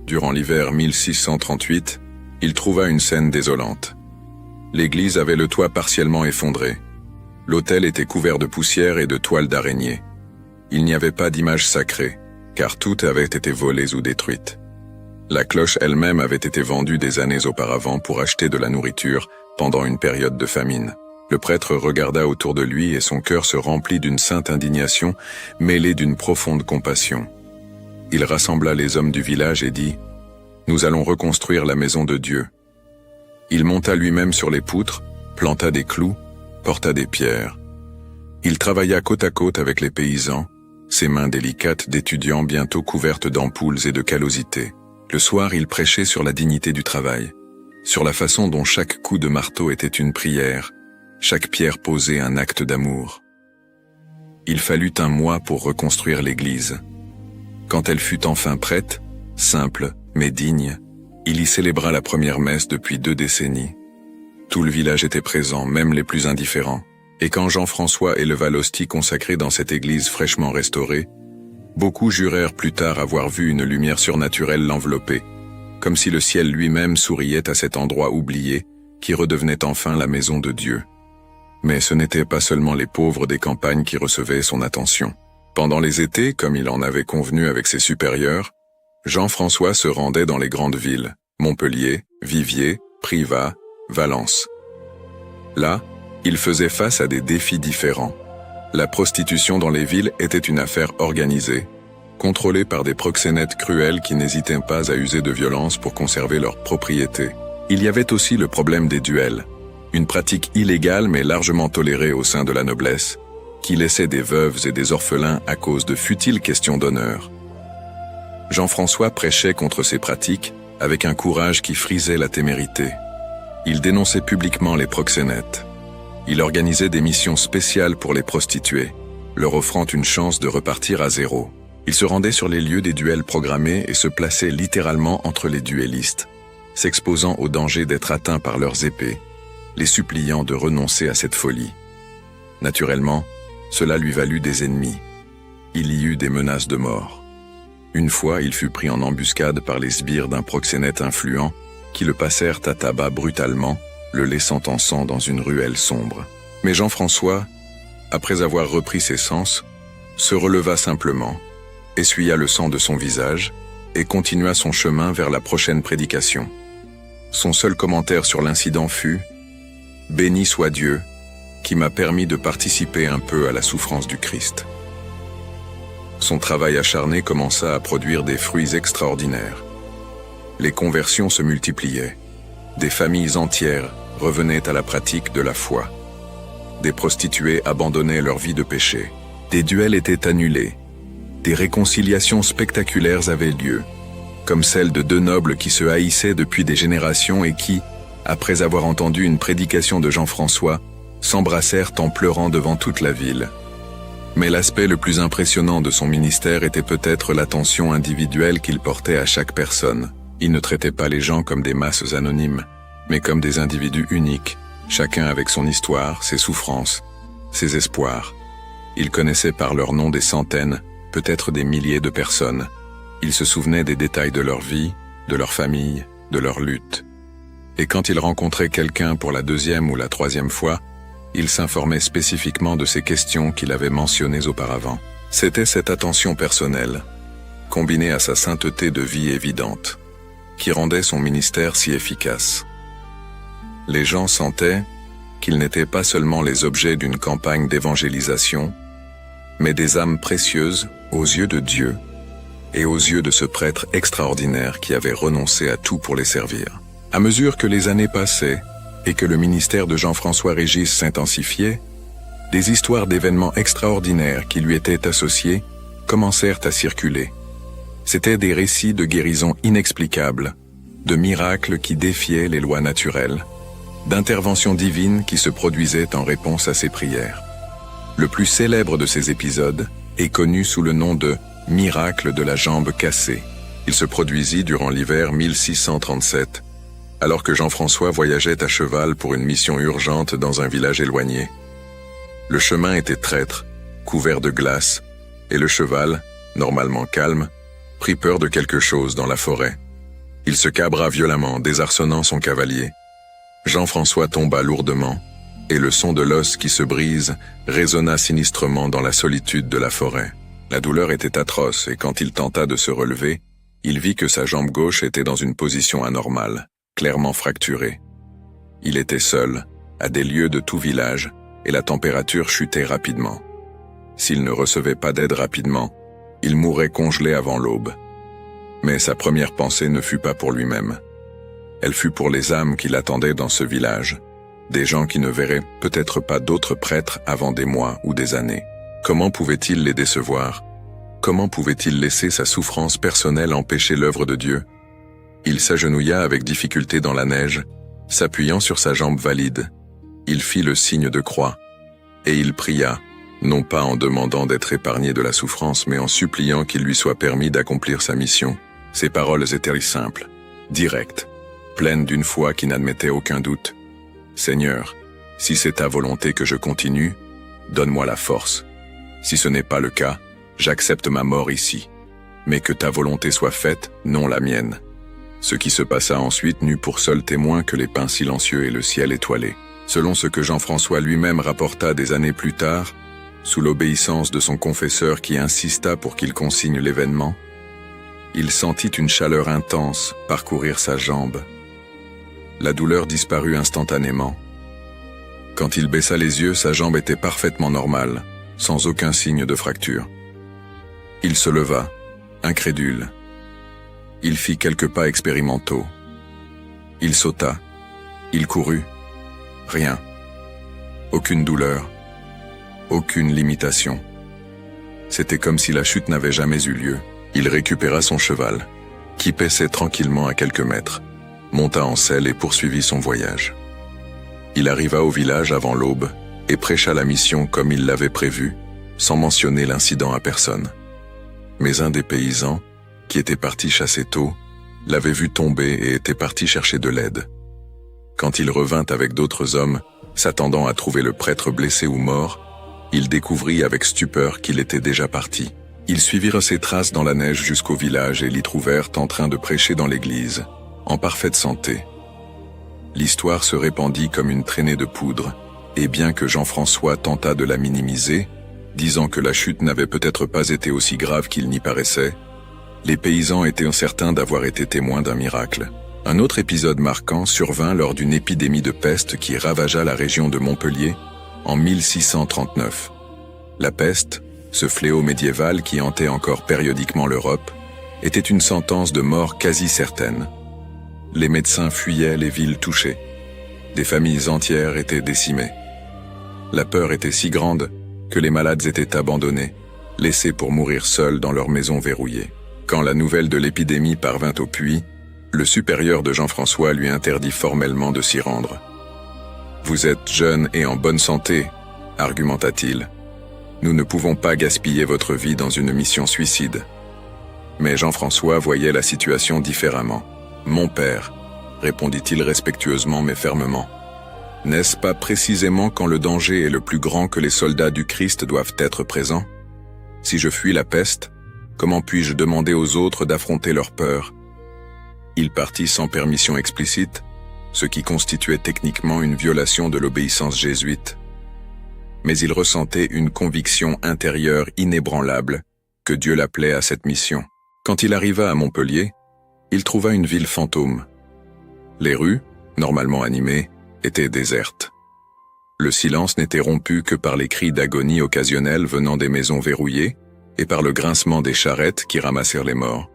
durant l'hiver 1638, il trouva une scène désolante. L'église avait le toit partiellement effondré. L'autel était couvert de poussière et de toiles d'araignée. Il n'y avait pas d'image sacrée, car toutes avaient été volées ou détruites. La cloche elle-même avait été vendue des années auparavant pour acheter de la nourriture pendant une période de famine. Le prêtre regarda autour de lui et son cœur se remplit d'une sainte indignation mêlée d'une profonde compassion. Il rassembla les hommes du village et dit « Nous allons reconstruire la maison de Dieu. » Il monta lui-même sur les poutres, planta des clous, porta des pierres. Il travailla côte à côte avec les paysans, ses mains délicates d'étudiant bientôt couvertes d'ampoules et de callosités. Le soir, il prêchait sur la dignité du travail, sur la façon dont chaque coup de marteau était une prière, chaque pierre posée un acte d'amour. Il fallut un mois pour reconstruire l'église. Quand elle fut enfin prête, simple mais digne, il y célébra la première messe depuis 2 décennies. Tout le village était présent, même les plus indifférents. Et quand Jean-François éleva l'hostie consacrée dans cette église fraîchement restaurée, beaucoup jurèrent plus tard avoir vu une lumière surnaturelle l'envelopper, comme si le ciel lui-même souriait à cet endroit oublié qui redevenait enfin la maison de Dieu. Mais ce n'étaient pas seulement les pauvres des campagnes qui recevaient son attention. Pendant les étés, comme il en avait convenu avec ses supérieurs, Jean-François se rendait dans les grandes villes, Montpellier, Viviers, Privas, Valence. Là, il faisait face à des défis différents. La prostitution dans les villes était une affaire organisée, contrôlée par des proxénètes cruels qui n'hésitaient pas à user de violence pour conserver leur propriété. Il y avait aussi le problème des duels, une pratique illégale mais largement tolérée au sein de la noblesse, qui laissait des veuves et des orphelins à cause de futiles questions d'honneur. Jean-François prêchait contre ces pratiques avec un courage qui frisait la témérité. Il dénonçait publiquement les proxénètes. Il organisait des missions spéciales pour les prostituées, leur offrant une chance de repartir à zéro. Il se rendait sur les lieux des duels programmés et se plaçait littéralement entre les duellistes, s'exposant au danger d'être atteints par leurs épées, les suppliant de renoncer à cette folie. Naturellement, cela lui valut des ennemis. Il y eut des menaces de mort. Une fois, il fut pris en embuscade par les sbires d'un proxénète influent qui le passèrent à tabac brutalement, le laissant en sang dans une ruelle sombre. Mais Jean-François, après avoir repris ses sens, se releva simplement, essuya le sang de son visage et continua son chemin vers la prochaine prédication. Son seul commentaire sur l'incident fut « Béni soit Dieu, qui m'a permis de participer un peu à la souffrance du Christ. » Son travail acharné commença à produire des fruits extraordinaires. Les conversions se multipliaient. Des familles entières revenaient à la pratique de la foi. Des prostituées abandonnaient leur vie de péché. Des duels étaient annulés. Des réconciliations spectaculaires avaient lieu, comme celle de 2 nobles qui se haïssaient depuis des générations et qui, après avoir entendu une prédication de Jean-François, s'embrassèrent en pleurant devant toute la ville. Mais l'aspect le plus impressionnant de son ministère était peut-être l'attention individuelle qu'il portait à chaque personne. Il ne traitait pas les gens comme des masses anonymes, mais comme des individus uniques, chacun avec son histoire, ses souffrances, ses espoirs. Il connaissait par leur nom des centaines, peut-être des milliers de personnes. Il se souvenait des détails de leur vie, de leur famille, de leur lutte. Et quand il rencontrait quelqu'un pour la 2e ou la 3e fois, il s'informait spécifiquement de ces questions qu'il avait mentionnées auparavant. C'était cette attention personnelle, combinée à sa sainteté de vie évidente, qui rendait son ministère si efficace. Les gens sentaient qu'ils n'étaient pas seulement les objets d'une campagne d'évangélisation, mais des âmes précieuses aux yeux de Dieu et aux yeux de ce prêtre extraordinaire qui avait renoncé à tout pour les servir. À mesure que les années passaient, et que le ministère de Jean-François Régis s'intensifiait, des histoires d'événements extraordinaires qui lui étaient associés commencèrent à circuler. C'étaient des récits de guérisons inexplicables, de miracles qui défiaient les lois naturelles, d'interventions divines qui se produisaient en réponse à ses prières. Le plus célèbre de ces épisodes est connu sous le nom de « miracle de la jambe cassée ». Il se produisit durant l'hiver 1637, alors que Jean-François voyageait à cheval pour une mission urgente dans un village éloigné. Le chemin était traître, couvert de glace, et le cheval, normalement calme, prit peur de quelque chose dans la forêt. Il se cabra violemment, désarçonnant son cavalier. Jean-François tomba lourdement, et le son de l'os qui se brise résonna sinistrement dans la solitude de la forêt. La douleur était atroce, et quand il tenta de se relever, il vit que sa jambe gauche était dans une position anormale, clairement fracturée. Il était seul, à des lieues de tout village, et la température chutait rapidement. S'il ne recevait pas d'aide rapidement, il mourrait congelé avant l'aube. Mais sa première pensée ne fut pas pour lui-même. Elle fut pour les âmes qui l'attendaient dans ce village, des gens qui ne verraient peut-être pas d'autres prêtres avant des mois ou des années. Comment pouvait-il les décevoir? Comment pouvait-il laisser sa souffrance personnelle empêcher l'œuvre de Dieu? Il s'agenouilla avec difficulté dans la neige, s'appuyant sur sa jambe valide. Il fit le signe de croix, et il pria, non pas en demandant d'être épargné de la souffrance, mais en suppliant qu'il lui soit permis d'accomplir sa mission. Ses paroles étaient simples, directes, pleines d'une foi qui n'admettait aucun doute. « Seigneur, si c'est ta volonté que je continue, donne-moi la force. Si ce n'est pas le cas, j'accepte ma mort ici. Mais que ta volonté soit faite, non la mienne. » Ce qui se passa ensuite n'eut pour seul témoin que les pins silencieux et le ciel étoilé. Selon ce que Jean-François lui-même rapporta des années plus tard, sous l'obéissance de son confesseur qui insista pour qu'il consigne l'événement, il sentit une chaleur intense parcourir sa jambe. La douleur disparut instantanément. Quand il baissa les yeux, sa jambe était parfaitement normale, sans aucun signe de fracture. Il se leva, incrédule. Il fit quelques pas expérimentaux. Il sauta. Il courut. Rien. Aucune douleur. Aucune limitation. C'était comme si la chute n'avait jamais eu lieu. Il récupéra son cheval, qui paissait tranquillement à quelques mètres, monta en selle et poursuivit son voyage. Il arriva au village avant l'aube et prêcha la mission comme il l'avait prévu, sans mentionner l'incident à personne. Mais un des paysans, qui était parti chasser tôt, l'avait vu tomber et était parti chercher de l'aide. Quand il revint avec d'autres hommes, s'attendant à trouver le prêtre blessé ou mort, il découvrit avec stupeur qu'il était déjà parti. Ils suivirent ses traces dans la neige jusqu'au village et l'y trouvèrent en train de prêcher dans l'église, en parfaite santé. L'histoire se répandit comme une traînée de poudre, et bien que Jean-François tenta de la minimiser, disant que la chute n'avait peut-être pas été aussi grave qu'il n'y paraissait, les paysans étaient certains d'avoir été témoins d'un miracle. Un autre épisode marquant survint lors d'une épidémie de peste qui ravagea la région de Montpellier en 1639. La peste, ce fléau médiéval qui hantait encore périodiquement l'Europe, était une sentence de mort quasi certaine. Les médecins fuyaient les villes touchées. Des familles entières étaient décimées. La peur était si grande que les malades étaient abandonnés, laissés pour mourir seuls dans leurs maisons verrouillées. Quand la nouvelle de l'épidémie parvint au puits, le supérieur de Jean-François lui interdit formellement de s'y rendre. « Vous êtes jeune et en bonne santé, » argumenta-t-il. « Nous ne pouvons pas gaspiller votre vie dans une mission suicide. » Mais Jean-François voyait la situation différemment. « Mon père, » répondit-il respectueusement mais fermement. « N'est-ce pas précisément quand le danger est le plus grand que les soldats du Christ doivent être présents? Si je fuis la peste, comment puis-je demander aux autres d'affronter leur peur? » Il partit sans permission explicite, ce qui constituait techniquement une violation de l'obéissance jésuite. Mais il ressentait une conviction intérieure inébranlable que Dieu l'appelait à cette mission. Quand il arriva à Montpellier, il trouva une ville fantôme. Les rues, normalement animées, étaient désertes. Le silence n'était rompu que par les cris d'agonie occasionnels venant des maisons verrouillées et par le grincement des charrettes qui ramassèrent les morts.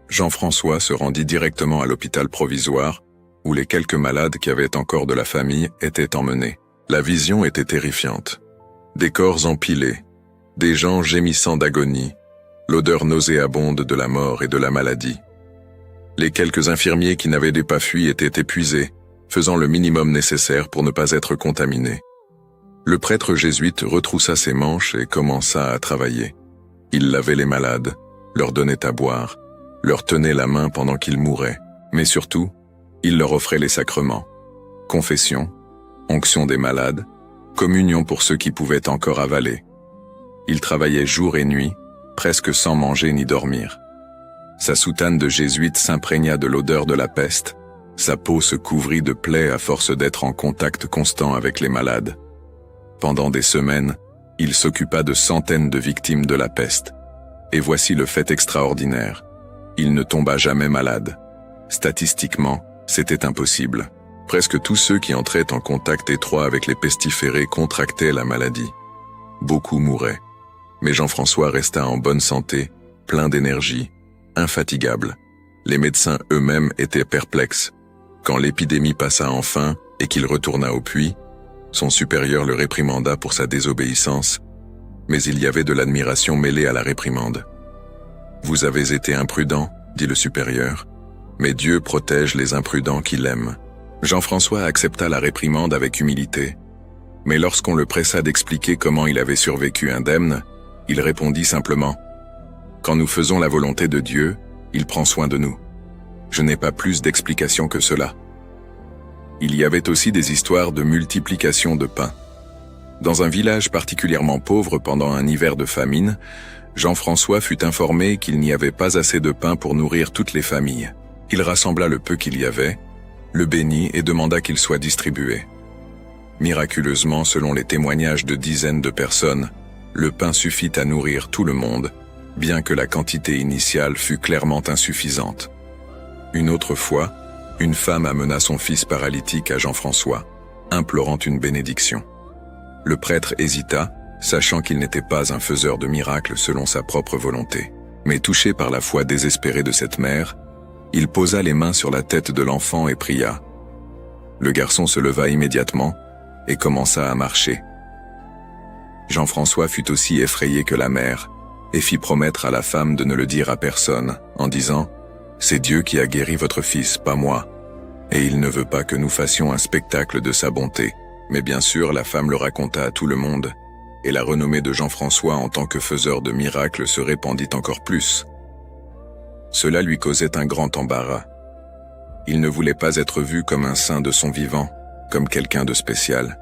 Jean-François se rendit directement à l'hôpital provisoire, où les quelques malades qui avaient encore de la famille étaient emmenés. La vision était terrifiante. Des corps empilés, des gens gémissant d'agonie, l'odeur nauséabonde de la mort et de la maladie. Les quelques infirmiers qui n'avaient pas fui étaient épuisés, faisant le minimum nécessaire pour ne pas être contaminés. Le prêtre jésuite retroussa ses manches et commença à travailler. Il lavait les malades, leur donnait à boire, leur tenait la main pendant qu'ils mouraient, mais surtout, il leur offrait les sacrements. Confession, onction des malades, communion pour ceux qui pouvaient encore avaler. Il travaillait jour et nuit, presque sans manger ni dormir. Sa soutane de jésuite s'imprégna de l'odeur de la peste, sa peau se couvrit de plaies à force d'être en contact constant avec les malades. Pendant des semaines, il s'occupa de centaines de victimes de la peste. Et voici le fait extraordinaire. Il ne tomba jamais malade. Statistiquement, c'était impossible. Presque tous ceux qui entraient en contact étroit avec les pestiférés contractaient la maladie. Beaucoup mouraient. Mais Jean-François resta en bonne santé, plein d'énergie, infatigable. Les médecins eux-mêmes étaient perplexes. Quand l'épidémie passa enfin et qu'il retourna au puits, son supérieur le réprimanda pour sa désobéissance, mais il y avait de l'admiration mêlée à la réprimande. « Vous avez été imprudent, dit le supérieur, mais Dieu protège les imprudents qu'il aime. » Jean-François accepta la réprimande avec humilité, mais lorsqu'on le pressa d'expliquer comment il avait survécu indemne, il répondit simplement « Quand nous faisons la volonté de Dieu, il prend soin de nous. Je n'ai pas plus d'explications que cela. » Il y avait aussi des histoires de multiplication de pain. Dans un village particulièrement pauvre pendant un hiver de famine, Jean-François fut informé qu'il n'y avait pas assez de pain pour nourrir toutes les familles. Il rassembla le peu qu'il y avait, le bénit et demanda qu'il soit distribué. Miraculeusement, selon les témoignages de dizaines de personnes, le pain suffit à nourrir tout le monde, bien que la quantité initiale fût clairement insuffisante. Une autre fois, une femme amena son fils paralytique à Jean-François, implorant une bénédiction. Le prêtre hésita, sachant qu'il n'était pas un faiseur de miracles selon sa propre volonté. Mais touché par la foi désespérée de cette mère, il posa les mains sur la tête de l'enfant et pria. Le garçon se leva immédiatement et commença à marcher. Jean-François fut aussi effrayé que la mère et fit promettre à la femme de ne le dire à personne, en disant « C'est Dieu qui a guéri votre fils, pas moi, et il ne veut pas que nous fassions un spectacle de sa bonté. » Mais bien sûr, la femme le raconta à tout le monde, et la renommée de Jean-François en tant que faiseur de miracles se répandit encore plus. Cela lui causait un grand embarras. Il ne voulait pas être vu comme un saint de son vivant, comme quelqu'un de spécial.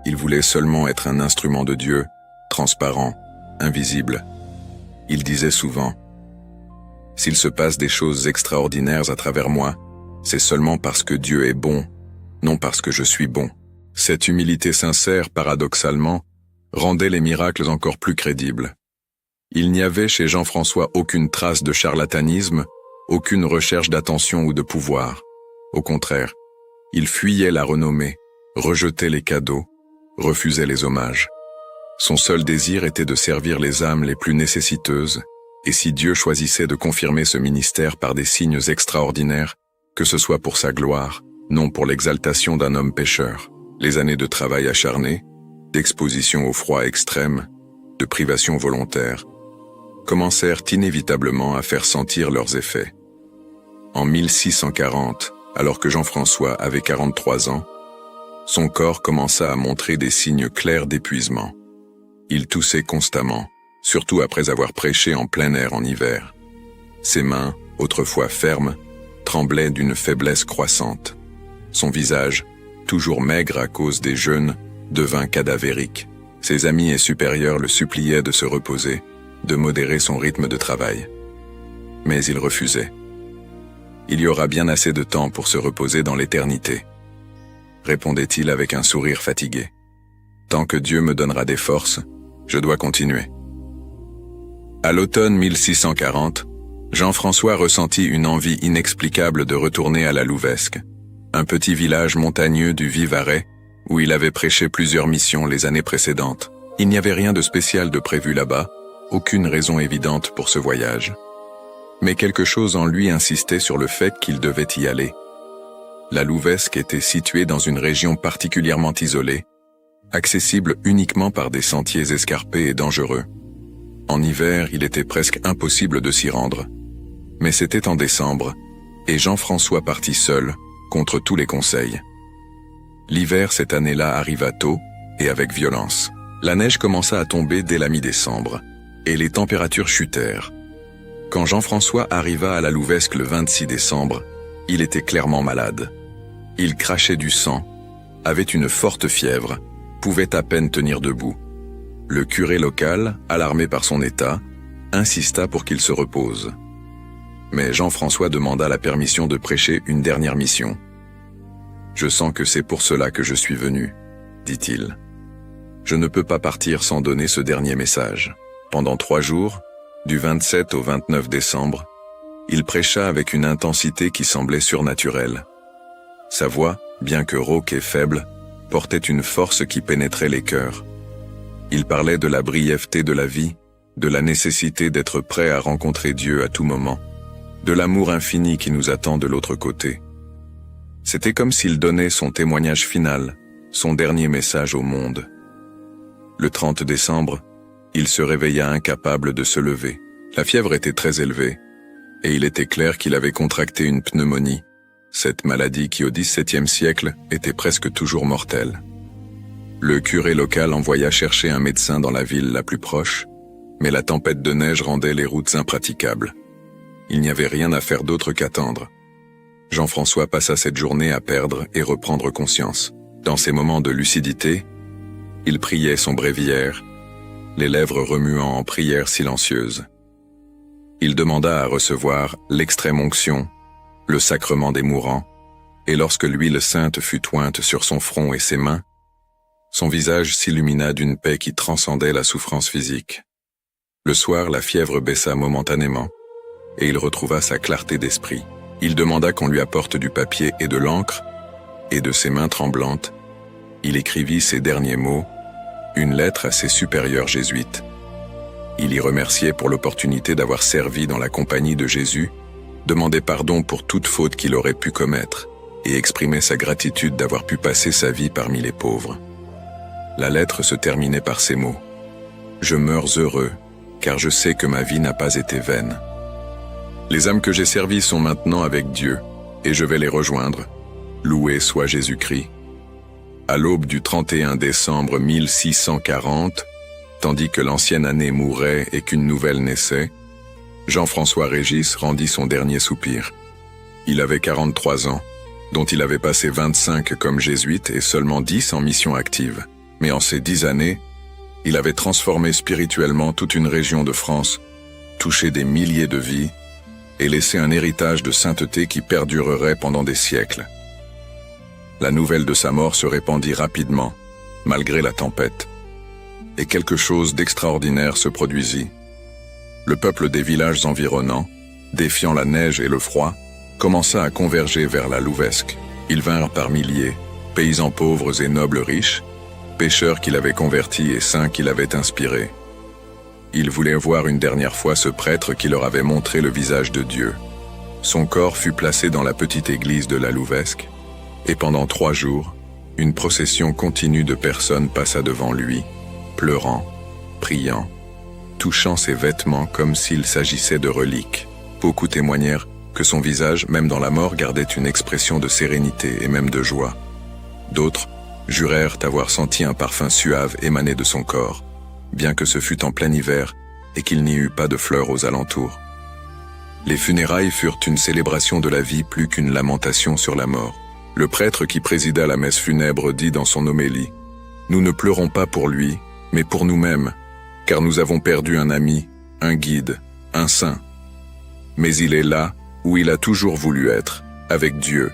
Il voulait seulement être un instrument de Dieu, transparent, invisible. Il disait souvent « S'il se passe des choses extraordinaires à travers moi, c'est seulement parce que Dieu est bon, non parce que je suis bon. » Cette humilité sincère, paradoxalement, rendait les miracles encore plus crédibles. Il n'y avait chez Jean-François aucune trace de charlatanisme, aucune recherche d'attention ou de pouvoir. Au contraire, il fuyait la renommée, rejetait les cadeaux, refusait les hommages. Son seul désir était de servir les âmes les plus nécessiteuses, et si Dieu choisissait de confirmer ce ministère par des signes extraordinaires, que ce soit pour sa gloire, non pour l'exaltation d'un homme pécheur. Les années de travail acharné, d'exposition au froid extrême, de privation volontaire, commencèrent inévitablement à faire sentir leurs effets. En 1640, alors que Jean-François avait 43 ans, son corps commença à montrer des signes clairs d'épuisement. Il toussait constamment, surtout après avoir prêché en plein air en hiver. Ses mains, autrefois fermes, tremblaient d'une faiblesse croissante. Son visage, toujours maigre à cause des jeûnes, devint cadavérique. Ses amis et supérieurs le suppliaient de se reposer, de modérer son rythme de travail. Mais il refusait. Il y aura bien assez de temps pour se reposer dans l'éternité, répondait-il avec un sourire fatigué. Tant que Dieu me donnera des forces, je dois continuer. À l'automne 1640, Jean-François ressentit une envie inexplicable de retourner à la Louvesque, un petit village montagneux du Vivarais, où il avait prêché plusieurs missions les années précédentes. Il n'y avait rien de spécial de prévu là-bas, aucune raison évidente pour ce voyage. Mais quelque chose en lui insistait sur le fait qu'il devait y aller. La Louvesque était située dans une région particulièrement isolée, accessible uniquement par des sentiers escarpés et dangereux. En hiver, il était presque impossible de s'y rendre. Mais c'était en décembre, et Jean-François partit seul, contre tous les conseils. L'hiver cette année-là arriva tôt, et avec violence. La neige commença à tomber dès la mi-décembre, et les températures chutèrent. Quand Jean-François arriva à la Louvesque le 26 décembre, il était clairement malade. Il crachait du sang, avait une forte fièvre, pouvait à peine tenir debout. Le curé local, alarmé par son état, insista pour qu'il se repose. Mais Jean-François demanda la permission de prêcher une dernière mission. « Je sens que c'est pour cela que je suis venu, » dit-il. « Je ne peux pas partir sans donner ce dernier message. » Pendant 3 jours, du 27 au 29 décembre, il prêcha avec une intensité qui semblait surnaturelle. Sa voix, bien que rauque et faible, portait une force qui pénétrait les cœurs. Il parlait de la brièveté de la vie, de la nécessité d'être prêt à rencontrer Dieu à tout moment, de l'amour infini qui nous attend de l'autre côté. C'était comme s'il donnait son témoignage final, son dernier message au monde. Le 30 décembre, il se réveilla incapable de se lever. La fièvre était très élevée, et il était clair qu'il avait contracté une pneumonie, cette maladie qui au XVIIe siècle était presque toujours mortelle. Le curé local envoya chercher un médecin dans la ville la plus proche, mais la tempête de neige rendait les routes impraticables. Il n'y avait rien à faire d'autre qu'attendre. Jean-François passa cette journée à perdre et reprendre conscience. Dans ces moments de lucidité, il priait son bréviaire, les lèvres remuant en prière silencieuse. Il demanda à recevoir l'extrême onction, le sacrement des mourants, et lorsque l'huile sainte fut ointe sur son front et ses mains, son visage s'illumina d'une paix qui transcendait la souffrance physique. Le soir, la fièvre baissa momentanément, et il retrouva sa clarté d'esprit. Il demanda qu'on lui apporte du papier et de l'encre, et de ses mains tremblantes, il écrivit ces derniers mots, une lettre à ses supérieurs jésuites. Il y remerciait pour l'opportunité d'avoir servi dans la compagnie de Jésus, demandait pardon pour toute faute qu'il aurait pu commettre, et exprimait sa gratitude d'avoir pu passer sa vie parmi les pauvres. La lettre se terminait par ces mots. « Je meurs heureux, car je sais que ma vie n'a pas été vaine. Les âmes que j'ai servies sont maintenant avec Dieu, et je vais les rejoindre. Loué soit Jésus-Christ. » À l'aube du 31 décembre 1640, tandis que l'ancienne année mourait et qu'une nouvelle naissait, Jean-François Régis rendit son dernier soupir. Il avait 43 ans, dont il avait passé 25 comme jésuite et seulement 10 en mission active. Mais en ces 10 années, il avait transformé spirituellement toute une région de France, touché des milliers de vies et laissé un héritage de sainteté qui perdurerait pendant des siècles. La nouvelle de sa mort se répandit rapidement, malgré la tempête. Et quelque chose d'extraordinaire se produisit. Le peuple des villages environnants, défiant la neige et le froid, commença à converger vers la Louvesque. Ils vinrent par milliers, paysans pauvres et nobles riches, pêcheurs qu'il avait convertis et saints qu'il avait inspirés. Ils voulaient voir une dernière fois ce prêtre qui leur avait montré le visage de Dieu. Son corps fut placé dans la petite église de la Louvesque, et pendant 3 jours, une procession continue de personnes passa devant lui, pleurant, priant, touchant ses vêtements comme s'il s'agissait de reliques. Beaucoup témoignèrent que son visage, même dans la mort, gardait une expression de sérénité et même de joie. D'autres jurèrent avoir senti un parfum suave émaner de son corps, bien que ce fût en plein hiver et qu'il n'y eût pas de fleurs aux alentours. Les funérailles furent une célébration de la vie plus qu'une lamentation sur la mort. Le prêtre qui présida la messe funèbre dit dans son homélie « Nous ne pleurons pas pour lui, mais pour nous-mêmes, car nous avons perdu un ami, un guide, un saint. Mais il est là où il a toujours voulu être, avec Dieu,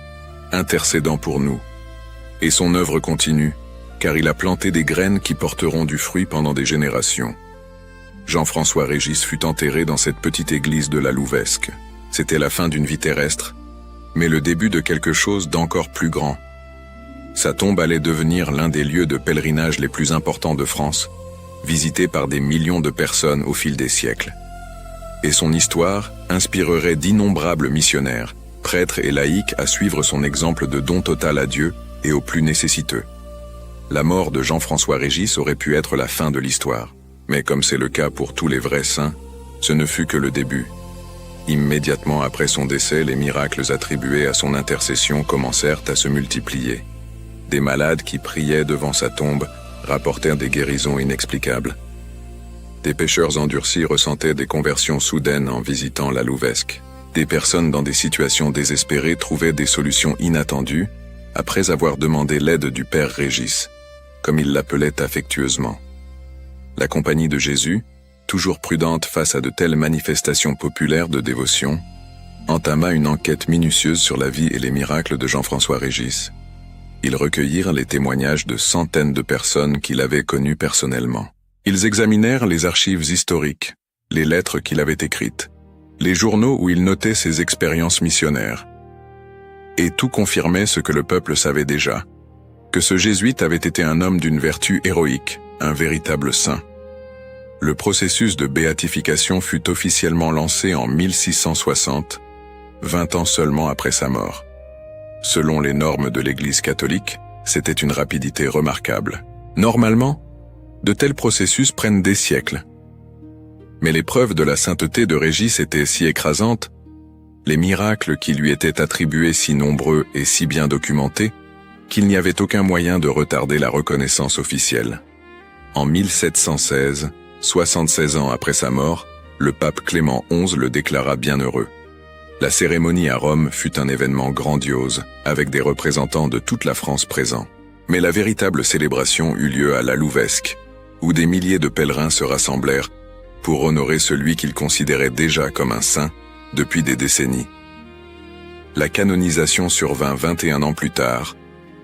intercédant pour nous. Et son œuvre continue, car il a planté des graines qui porteront du fruit pendant des générations. » Jean-François Régis fut enterré dans cette petite église de la Louvesque. C'était la fin d'une vie terrestre, mais le début de quelque chose d'encore plus grand. Sa tombe allait devenir l'un des lieux de pèlerinage les plus importants de France, visité par des millions de personnes au fil des siècles. Et son histoire inspirerait d'innombrables missionnaires, prêtres et laïcs à suivre son exemple de don total à Dieu et aux plus nécessiteux. La mort de Jean-François Régis aurait pu être la fin de l'histoire, mais comme c'est le cas pour tous les vrais saints, ce ne fut que le début. Immédiatement après son décès, les miracles attribués à son intercession commencèrent à se multiplier. Des malades qui priaient devant sa tombe rapportèrent des guérisons inexplicables. Des pécheurs endurcis ressentaient des conversions soudaines en visitant la Louvesque. Des personnes dans des situations désespérées trouvaient des solutions inattendues après avoir demandé l'aide du Père Régis, comme il l'appelait affectueusement. La Compagnie de Jésus, toujours prudente face à de telles manifestations populaires de dévotion, entama une enquête minutieuse sur la vie et les miracles de Jean-François Régis. Ils recueillirent les témoignages de centaines de personnes qu'il avait connues personnellement. Ils examinèrent les archives historiques, les lettres qu'il avait écrites, les journaux où il notait ses expériences missionnaires. Et tout confirmait ce que le peuple savait déjà, que ce jésuite avait été un homme d'une vertu héroïque, un véritable saint. Le processus de béatification fut officiellement lancé en 1660, 20 ans seulement après sa mort. Selon les normes de l'Église catholique, c'était une rapidité remarquable. Normalement, de tels processus prennent des siècles. Mais les preuves de la sainteté de Régis étaient si écrasantes, les miracles qui lui étaient attribués si nombreux et si bien documentés, qu'il n'y avait aucun moyen de retarder la reconnaissance officielle. En 1716, 76 ans après sa mort, le pape Clément XI le déclara bienheureux. La cérémonie à Rome fut un événement grandiose, avec des représentants de toute la France présents. Mais la véritable célébration eut lieu à la Louvesque, où des milliers de pèlerins se rassemblèrent pour honorer celui qu'ils considéraient déjà comme un saint depuis des décennies. La canonisation survint 21 ans plus tard,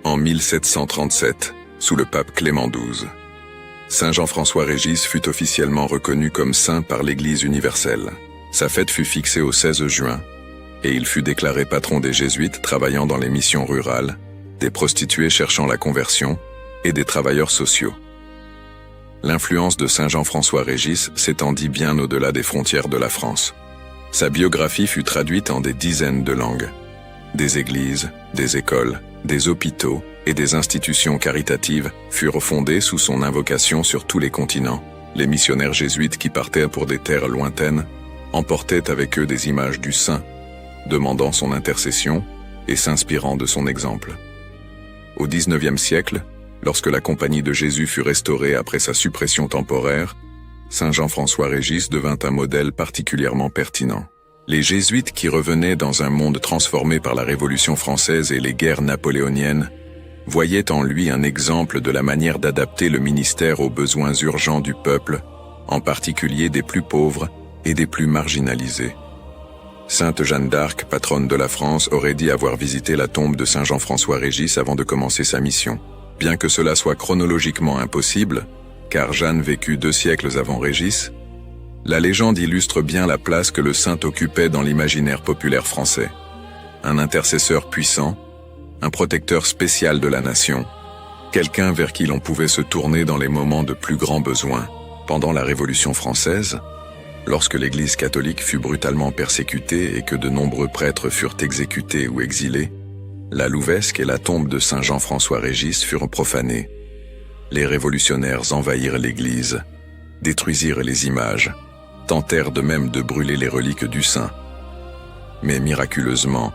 en 1737, sous le pape Clément XII. Saint Jean-François Régis fut officiellement reconnu comme saint par l'Église universelle. Sa fête fut fixée au 16 juin, et il fut déclaré patron des jésuites travaillant dans les missions rurales, des prostituées cherchant la conversion et des travailleurs sociaux. L'influence de Saint Jean-François Régis s'étendit bien au-delà des frontières de la France. Sa biographie fut traduite en des dizaines de langues. Des églises, des écoles, des hôpitaux et des institutions caritatives furent fondées sous son invocation sur tous les continents. Les missionnaires jésuites qui partaient pour des terres lointaines emportaient avec eux des images du saint, demandant son intercession et s'inspirant de son exemple. Au XIXe siècle, lorsque la Compagnie de Jésus fut restaurée après sa suppression temporaire, Saint Jean-François Régis devint un modèle particulièrement pertinent. Les jésuites qui revenaient dans un monde transformé par la Révolution française et les guerres napoléoniennes voyaient en lui un exemple de la manière d'adapter le ministère aux besoins urgents du peuple, en particulier des plus pauvres et des plus marginalisés. Sainte Jeanne d'Arc, patronne de la France, aurait dit avoir visité la tombe de Saint Jean-François Régis avant de commencer sa mission. Bien que cela soit chronologiquement impossible, car Jeanne vécut 2 siècles avant Régis, la légende illustre bien la place que le saint occupait dans l'imaginaire populaire français. Un intercesseur puissant, un protecteur spécial de la nation, quelqu'un vers qui l'on pouvait se tourner dans les moments de plus grand besoin. Pendant la Révolution française, lorsque l'Église catholique fut brutalement persécutée et que de nombreux prêtres furent exécutés ou exilés, la Louvesque et la tombe de Saint Jean-François Régis furent profanées. Les révolutionnaires envahirent l'Église, détruisirent les images, tentèrent de même de brûler les reliques du saint. Mais miraculeusement,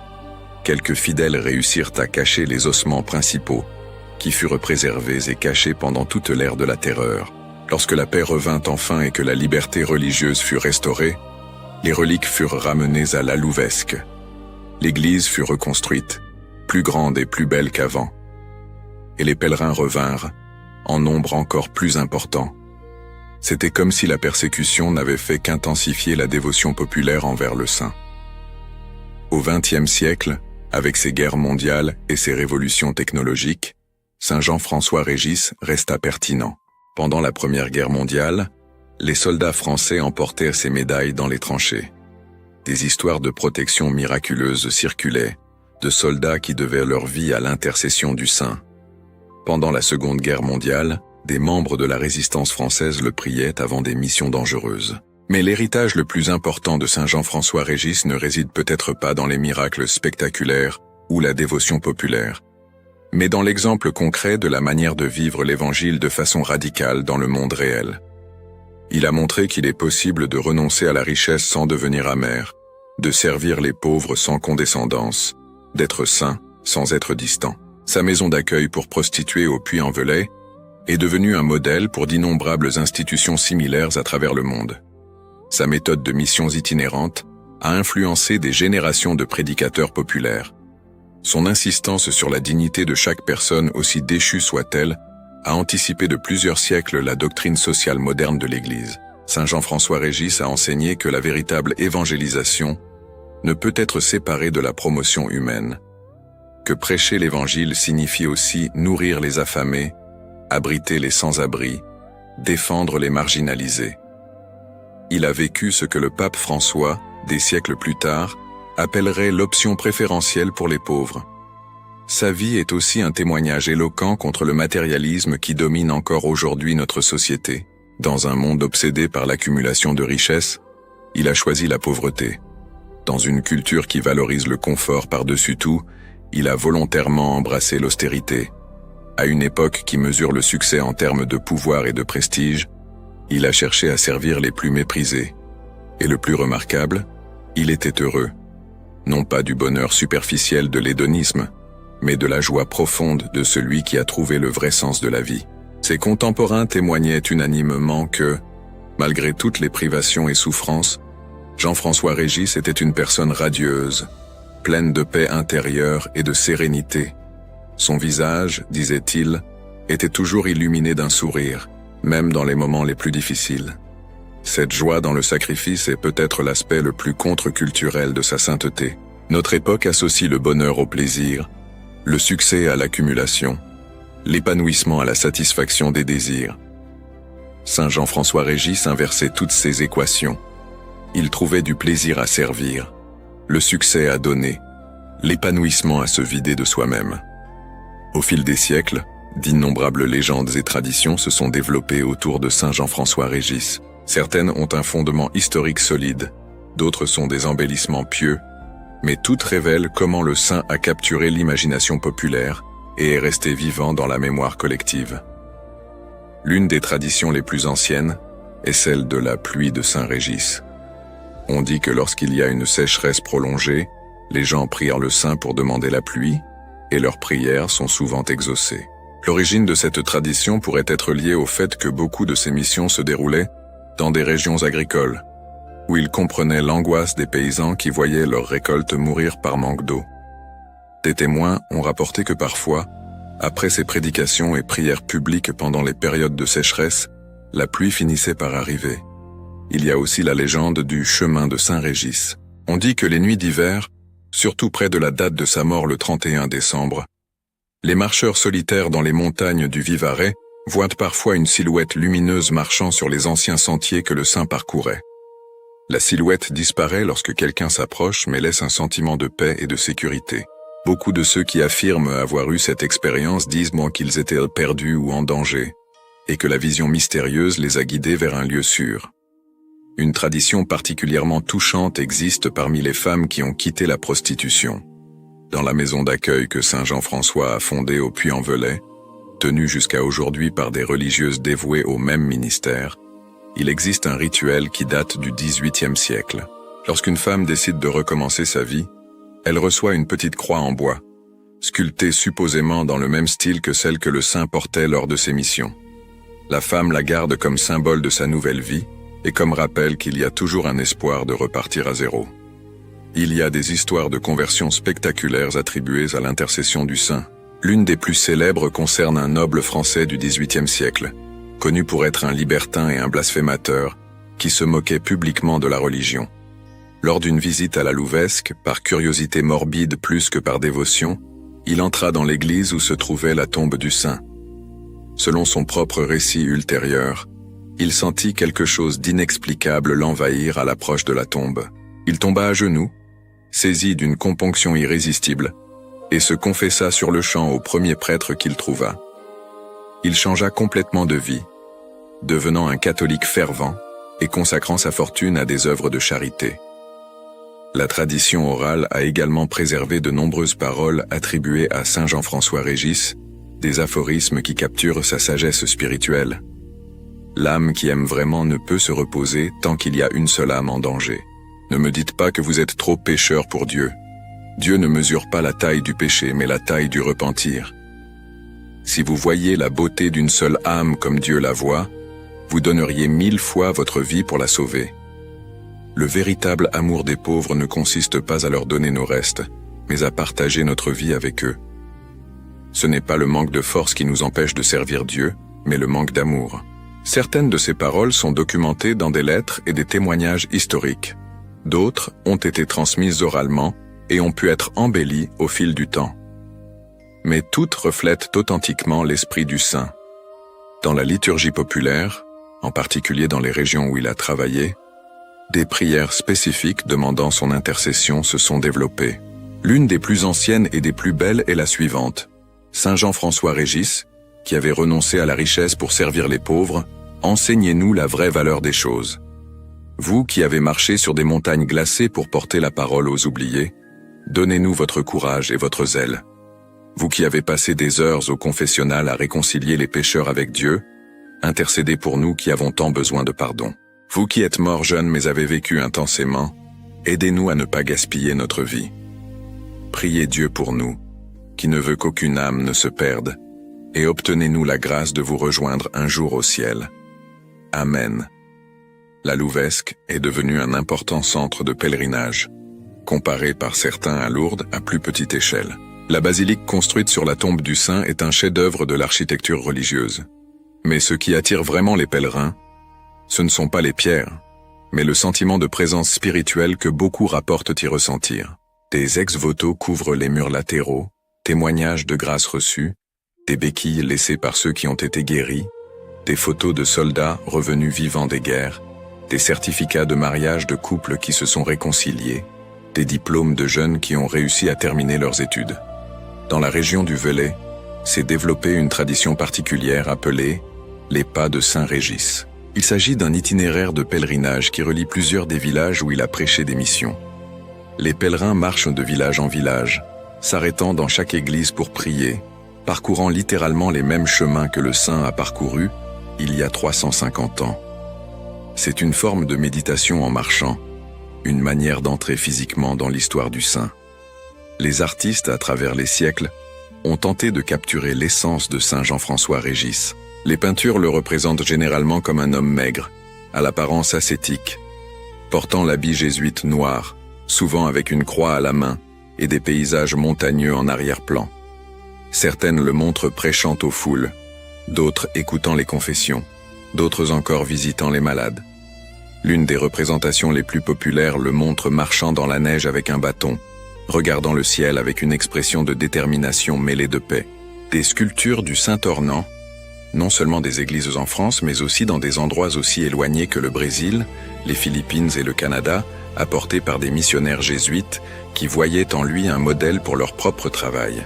quelques fidèles réussirent à cacher les ossements principaux, qui furent préservés et cachés pendant toute l'ère de la terreur. Lorsque la paix revint enfin et que la liberté religieuse fut restaurée, les reliques furent ramenées à la Louvesque. L'église fut reconstruite, plus grande et plus belle qu'avant. Et les pèlerins revinrent, en nombre encore plus important. C'était comme si la persécution n'avait fait qu'intensifier la dévotion populaire envers le saint. Au XXe siècle, avec ses guerres mondiales et ses révolutions technologiques, Saint Jean-François Régis resta pertinent. Pendant la Première Guerre mondiale, les soldats français emportèrent ces médailles dans les tranchées. Des histoires de protection miraculeuse circulaient, de soldats qui devaient leur vie à l'intercession du saint. Pendant la Seconde Guerre mondiale, des membres de la résistance française le priaient avant des missions dangereuses. Mais l'héritage le plus important de Saint Jean-François-Régis ne réside peut-être pas dans les miracles spectaculaires ou la dévotion populaire, mais dans l'exemple concret de la manière de vivre l'Évangile de façon radicale dans le monde réel. Il a montré qu'il est possible de renoncer à la richesse sans devenir amer, de servir les pauvres sans condescendance, d'être saint sans être distant. Sa maison d'accueil pour prostituées au Puy-en-Velay est devenue un modèle pour d'innombrables institutions similaires à travers le monde. Sa méthode de missions itinérantes a influencé des générations de prédicateurs populaires. Son insistance sur la dignité de chaque personne, aussi déchue soit-elle, a anticipé de plusieurs siècles la doctrine sociale moderne de l'Église. Saint Jean-François-Régis a enseigné que la véritable évangélisation ne peut être séparée de la promotion humaine, que prêcher l'Évangile signifie aussi nourrir les affamés, abriter les sans-abri, défendre les marginalisés. Il a vécu ce que le pape François, des siècles plus tard, appellerait l'option préférentielle pour les pauvres. Sa vie est aussi un témoignage éloquent contre le matérialisme qui domine encore aujourd'hui notre société. Dans un monde obsédé par l'accumulation de richesses, il a choisi la pauvreté. Dans une culture qui valorise le confort par-dessus tout, il a volontairement embrassé l'austérité. À une époque qui mesure le succès en termes de pouvoir et de prestige, il a cherché à servir les plus méprisés. Et le plus remarquable, il était heureux. Non pas du bonheur superficiel de l'hédonisme, mais de la joie profonde de celui qui a trouvé le vrai sens de la vie. Ses contemporains témoignaient unanimement que, malgré toutes les privations et souffrances, Jean-François-Régis était une personne radieuse, pleine de paix intérieure et de sérénité. Son visage, disait-il, était toujours illuminé d'un sourire, même dans les moments les plus difficiles. Cette joie dans le sacrifice est peut-être l'aspect le plus contre-culturel de sa sainteté. Notre époque associe le bonheur au plaisir, le succès à l'accumulation, l'épanouissement à la satisfaction des désirs. Saint Jean-François-Régis inversait toutes ces équations. Il trouvait du plaisir à servir, le succès à donner, l'épanouissement à se vider de soi-même. Au fil des siècles, d'innombrables légendes et traditions se sont développées autour de Saint Jean-François-Régis. Certaines ont un fondement historique solide, d'autres sont des embellissements pieux, mais toutes révèlent comment le saint a capturé l'imagination populaire et est resté vivant dans la mémoire collective. L'une des traditions les plus anciennes est celle de la pluie de Saint-Régis. On dit que lorsqu'il y a une sécheresse prolongée, les gens prient le saint pour demander la pluie, et leurs prières sont souvent exaucées. L'origine de cette tradition pourrait être liée au fait que beaucoup de ces missions se déroulaient dans des régions agricoles, où ils comprenaient l'angoisse des paysans qui voyaient leurs récoltes mourir par manque d'eau. Des témoins ont rapporté que parfois, après ces prédications et prières publiques pendant les périodes de sécheresse, la pluie finissait par arriver. Il y a aussi la légende du chemin de Saint-Régis. On dit que les nuits d'hiver, surtout près de la date de sa mort le 31 décembre, les marcheurs solitaires dans les montagnes du Vivarais voient parfois une silhouette lumineuse marchant sur les anciens sentiers que le saint parcourait. La silhouette disparaît lorsque quelqu'un s'approche mais laisse un sentiment de paix et de sécurité. Beaucoup de ceux qui affirment avoir eu cette expérience disent qu'ils étaient perdus ou en danger, et que la vision mystérieuse les a guidés vers un lieu sûr. Une tradition particulièrement touchante existe parmi les femmes qui ont quitté la prostitution. Dans la maison d'accueil que Saint Jean-François a fondée au Puy-en-Velay, tenue jusqu'à aujourd'hui par des religieuses dévouées au même ministère, il existe un rituel qui date du XVIIIe siècle. Lorsqu'une femme décide de recommencer sa vie, elle reçoit une petite croix en bois, sculptée supposément dans le même style que celle que le saint portait lors de ses missions. La femme la garde comme symbole de sa nouvelle vie et comme rappel qu'il y a toujours un espoir de repartir à zéro. Il y a des histoires de conversion spectaculaires attribuées à l'intercession du saint. L'une des plus célèbres concerne un noble français du XVIIIe siècle, connu pour être un libertin et un blasphémateur, qui se moquait publiquement de la religion. Lors d'une visite à la Louvesque, par curiosité morbide plus que par dévotion, il entra dans l'église où se trouvait la tombe du saint. Selon son propre récit ultérieur, il sentit quelque chose d'inexplicable l'envahir à l'approche de la tombe. Il tomba à genoux, saisi d'une componction irrésistible, et se confessa sur le champ au premier prêtre qu'il trouva. Il changea complètement de vie, devenant un catholique fervent et consacrant sa fortune à des œuvres de charité. La tradition orale a également préservé de nombreuses paroles attribuées à Saint Jean-François Régis, des aphorismes qui capturent sa sagesse spirituelle. L'âme qui aime vraiment ne peut se reposer tant qu'il y a une seule âme en danger. Ne me dites pas que vous êtes trop pécheur pour Dieu. Dieu ne mesure pas la taille du péché, mais la taille du repentir. Si vous voyiez la beauté d'une seule âme comme Dieu la voit, vous donneriez 1000 fois votre vie pour la sauver. Le véritable amour des pauvres ne consiste pas à leur donner nos restes, mais à partager notre vie avec eux. Ce n'est pas le manque de force qui nous empêche de servir Dieu, mais le manque d'amour. Certaines de ces paroles sont documentées dans des lettres et des témoignages historiques. D'autres ont été transmises oralement et ont pu être embellies au fil du temps. Mais toutes reflètent authentiquement l'esprit du saint. Dans la liturgie populaire, en particulier dans les régions où il a travaillé, des prières spécifiques demandant son intercession se sont développées. L'une des plus anciennes et des plus belles est la suivante. Saint Jean-François Régis, qui avait renoncé à la richesse pour servir les pauvres, enseignez-nous la vraie valeur des choses. Vous qui avez marché sur des montagnes glacées pour porter la parole aux oubliés, donnez-nous votre courage et votre zèle. Vous qui avez passé des heures au confessionnal à réconcilier les pécheurs avec Dieu, intercédez pour nous qui avons tant besoin de pardon. Vous qui êtes morts jeunes mais avez vécu intensément, aidez-nous à ne pas gaspiller notre vie. Priez Dieu pour nous, qui ne veut qu'aucune âme ne se perde, et obtenez-nous la grâce de vous rejoindre un jour au ciel. Amen. La Louvesque est devenue un important centre de pèlerinage, comparé par certains à Lourdes à plus petite échelle. La basilique construite sur la tombe du saint est un chef-d'œuvre de l'architecture religieuse. Mais ce qui attire vraiment les pèlerins, ce ne sont pas les pierres, mais le sentiment de présence spirituelle que beaucoup rapportent y ressentir. Des ex-voto couvrent les murs latéraux, témoignages de grâce reçues, des béquilles laissées par ceux qui ont été guéris, des photos de soldats revenus vivants des guerres, des certificats de mariage de couples qui se sont réconciliés, des diplômes de jeunes qui ont réussi à terminer leurs études. Dans la région du Velay, s'est développée une tradition particulière appelée les pas de Saint-Régis. Il s'agit d'un itinéraire de pèlerinage qui relie plusieurs des villages où il a prêché des missions. Les pèlerins marchent de village en village, s'arrêtant dans chaque église pour prier, parcourant littéralement les mêmes chemins que le saint a parcourus il y a 350 ans. C'est une forme de méditation en marchant, une manière d'entrer physiquement dans l'histoire du saint. Les artistes, à travers les siècles, ont tenté de capturer l'essence de Saint Jean-François Régis. Les peintures le représentent généralement comme un homme maigre, à l'apparence ascétique, portant l'habit jésuite noir, souvent avec une croix à la main, et des paysages montagneux en arrière-plan. Certaines le montrent prêchant aux foules, d'autres écoutant les confessions, d'autres encore visitant les malades. L'une des représentations les plus populaires le montre marchant dans la neige avec un bâton, regardant le ciel avec une expression de détermination mêlée de paix. Des sculptures du Saint ornant, non seulement des églises en France, mais aussi dans des endroits aussi éloignés que le Brésil, les Philippines et le Canada, apportées par des missionnaires jésuites qui voyaient en lui un modèle pour leur propre travail.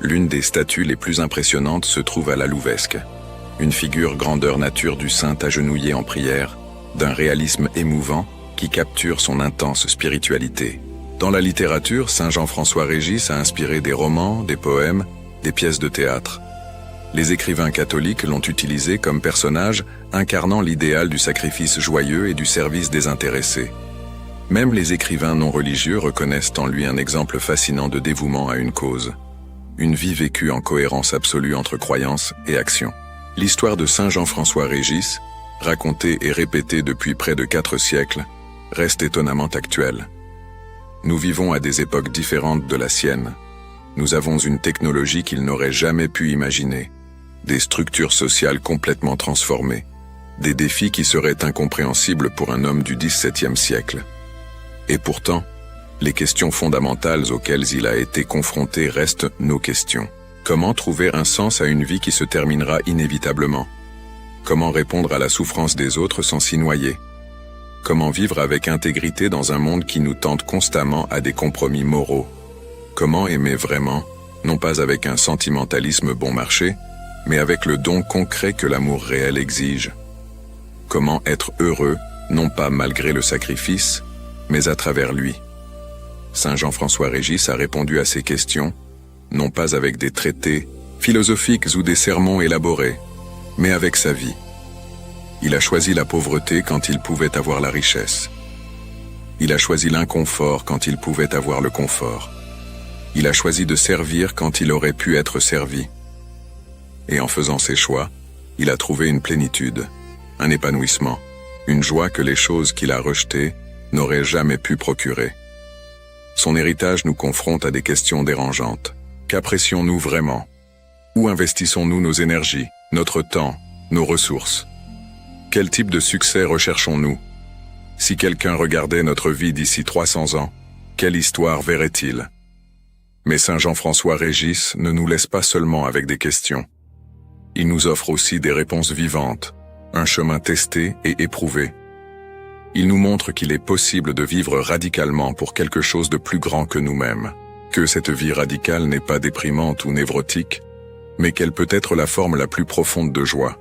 L'une des statues les plus impressionnantes se trouve à la Louvesque, une figure grandeur nature du saint agenouillé en prière, d'un réalisme émouvant qui capture son intense spiritualité. Dans la littérature, Saint Jean-François Régis a inspiré des romans, des poèmes, des pièces de théâtre. Les écrivains catholiques l'ont utilisé comme personnage incarnant l'idéal du sacrifice joyeux et du service désintéressé. Même les écrivains non religieux reconnaissent en lui un exemple fascinant de dévouement à une cause. Une vie vécue en cohérence absolue entre croyance et action. L'histoire de Saint Jean-François Régis, racontée et répétée depuis près de 4 siècles, reste étonnamment actuelle. Nous vivons à des époques différentes de la sienne. Nous avons une technologie qu'il n'aurait jamais pu imaginer, des structures sociales complètement transformées, des défis qui seraient incompréhensibles pour un homme du XVIIe siècle. Et pourtant, les questions fondamentales auxquelles il a été confronté restent nos questions. Comment trouver un sens à une vie qui se terminera inévitablement? Comment répondre à la souffrance des autres sans s'y noyer? Comment vivre avec intégrité dans un monde qui nous tente constamment à des compromis moraux? Comment aimer vraiment, non pas avec un sentimentalisme bon marché, mais avec le don concret que l'amour réel exige? Comment être heureux non pas malgré le sacrifice, mais à travers lui. Saint Jean-François Régis a répondu à ces questions, non pas avec des traités philosophiques ou des sermons élaborés, mais avec sa vie. Il a choisi la pauvreté quand il pouvait avoir la richesse. Il a choisi l'inconfort quand il pouvait avoir le confort. Il a choisi de servir quand il aurait pu être servi. Et en faisant ses choix, il a trouvé une plénitude, un épanouissement, une joie que les choses qu'il a rejetées n'auraient jamais pu procurer. Son héritage nous confronte à des questions dérangeantes. Qu'apprécions-nous vraiment? Où investissons-nous nos énergies, notre temps, nos ressources? Quel type de succès recherchons-nous? Si quelqu'un regardait notre vie d'ici 300 ans, quelle histoire verrait-il? Mais Saint Jean-François Régis ne nous laisse pas seulement avec des questions. Il nous offre aussi des réponses vivantes, un chemin testé et éprouvé. Il nous montre qu'il est possible de vivre radicalement pour quelque chose de plus grand que nous-mêmes, que cette vie radicale n'est pas déprimante ou névrotique, mais qu'elle peut être la forme la plus profonde de joie,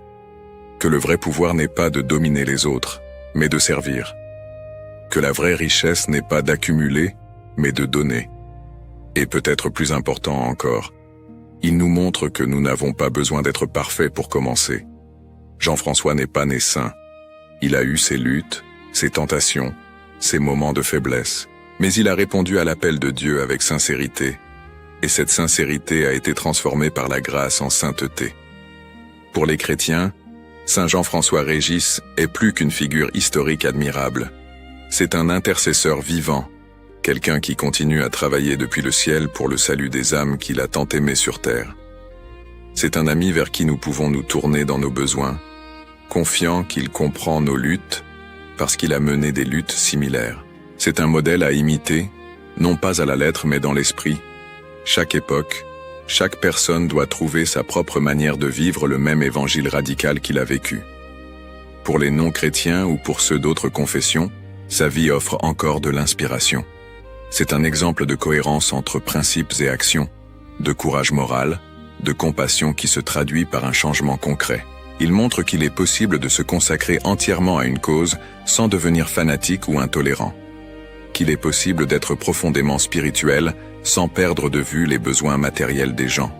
que le vrai pouvoir n'est pas de dominer les autres, mais de servir, que la vraie richesse n'est pas d'accumuler, mais de donner. Et peut-être plus important encore, il nous montre que nous n'avons pas besoin d'être parfaits pour commencer. Jean-François n'est pas né saint. Il a eu ses luttes, ses tentations, ses moments de faiblesse, mais il a répondu à l'appel de Dieu avec sincérité, et cette sincérité a été transformée par la grâce en sainteté. Pour les chrétiens, Saint Jean-François Régis est plus qu'une figure historique admirable. C'est un intercesseur vivant, quelqu'un qui continue à travailler depuis le ciel pour le salut des âmes qu'il a tant aimées sur terre. C'est un ami vers qui nous pouvons nous tourner dans nos besoins, confiant qu'il comprend nos luttes, parce qu'il a mené des luttes similaires. C'est un modèle à imiter, non pas à la lettre mais dans l'esprit. Chaque époque, chaque personne doit trouver sa propre manière de vivre le même évangile radical qu'il a vécu. Pour les non-chrétiens ou pour ceux d'autres confessions, sa vie offre encore de l'inspiration. C'est un exemple de cohérence entre principes et actions, de courage moral, de compassion qui se traduit par un changement concret. Il montre qu'il est possible de se consacrer entièrement à une cause sans devenir fanatique ou intolérant. Qu'il est possible d'être profondément spirituel sans perdre de vue les besoins matériels des gens.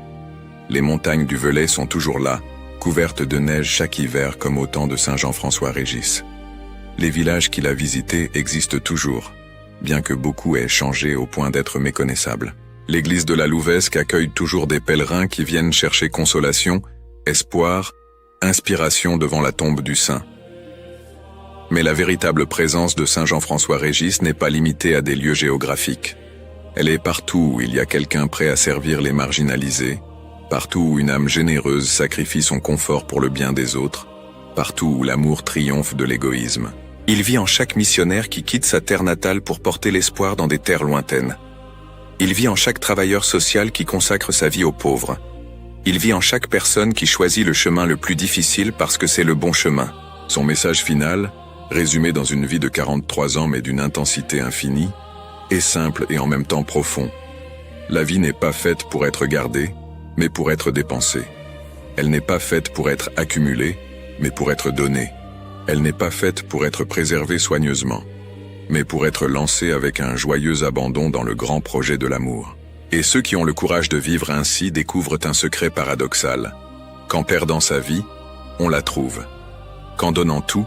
Les montagnes du Velay sont toujours là, couvertes de neige chaque hiver comme au temps de Saint Jean-François Régis. Les villages qu'il a visités existent toujours, bien que beaucoup aient changé au point d'être méconnaissables. L'église de la Louvesque accueille toujours des pèlerins qui viennent chercher consolation, espoir, inspiration devant la tombe du saint. Mais la véritable présence de Saint Jean-François Régis n'est pas limitée à des lieux géographiques. Elle est partout où il y a quelqu'un prêt à servir les marginalisés, partout où une âme généreuse sacrifie son confort pour le bien des autres, partout où l'amour triomphe de l'égoïsme. Il vit en chaque missionnaire qui quitte sa terre natale pour porter l'espoir dans des terres lointaines. Il vit en chaque travailleur social qui consacre sa vie aux pauvres. Il vit en chaque personne qui choisit le chemin le plus difficile parce que c'est le bon chemin. Son message final, résumé dans une vie de 43 ans mais d'une intensité infinie, est simple et en même temps profond. La vie n'est pas faite pour être gardée, mais pour être dépensée. Elle n'est pas faite pour être accumulée, mais pour être donnée. Elle n'est pas faite pour être préservée soigneusement, mais pour être lancée avec un joyeux abandon dans le grand projet de l'amour. Et ceux qui ont le courage de vivre ainsi découvrent un secret paradoxal. Qu'en perdant sa vie, on la trouve. Qu'en donnant tout,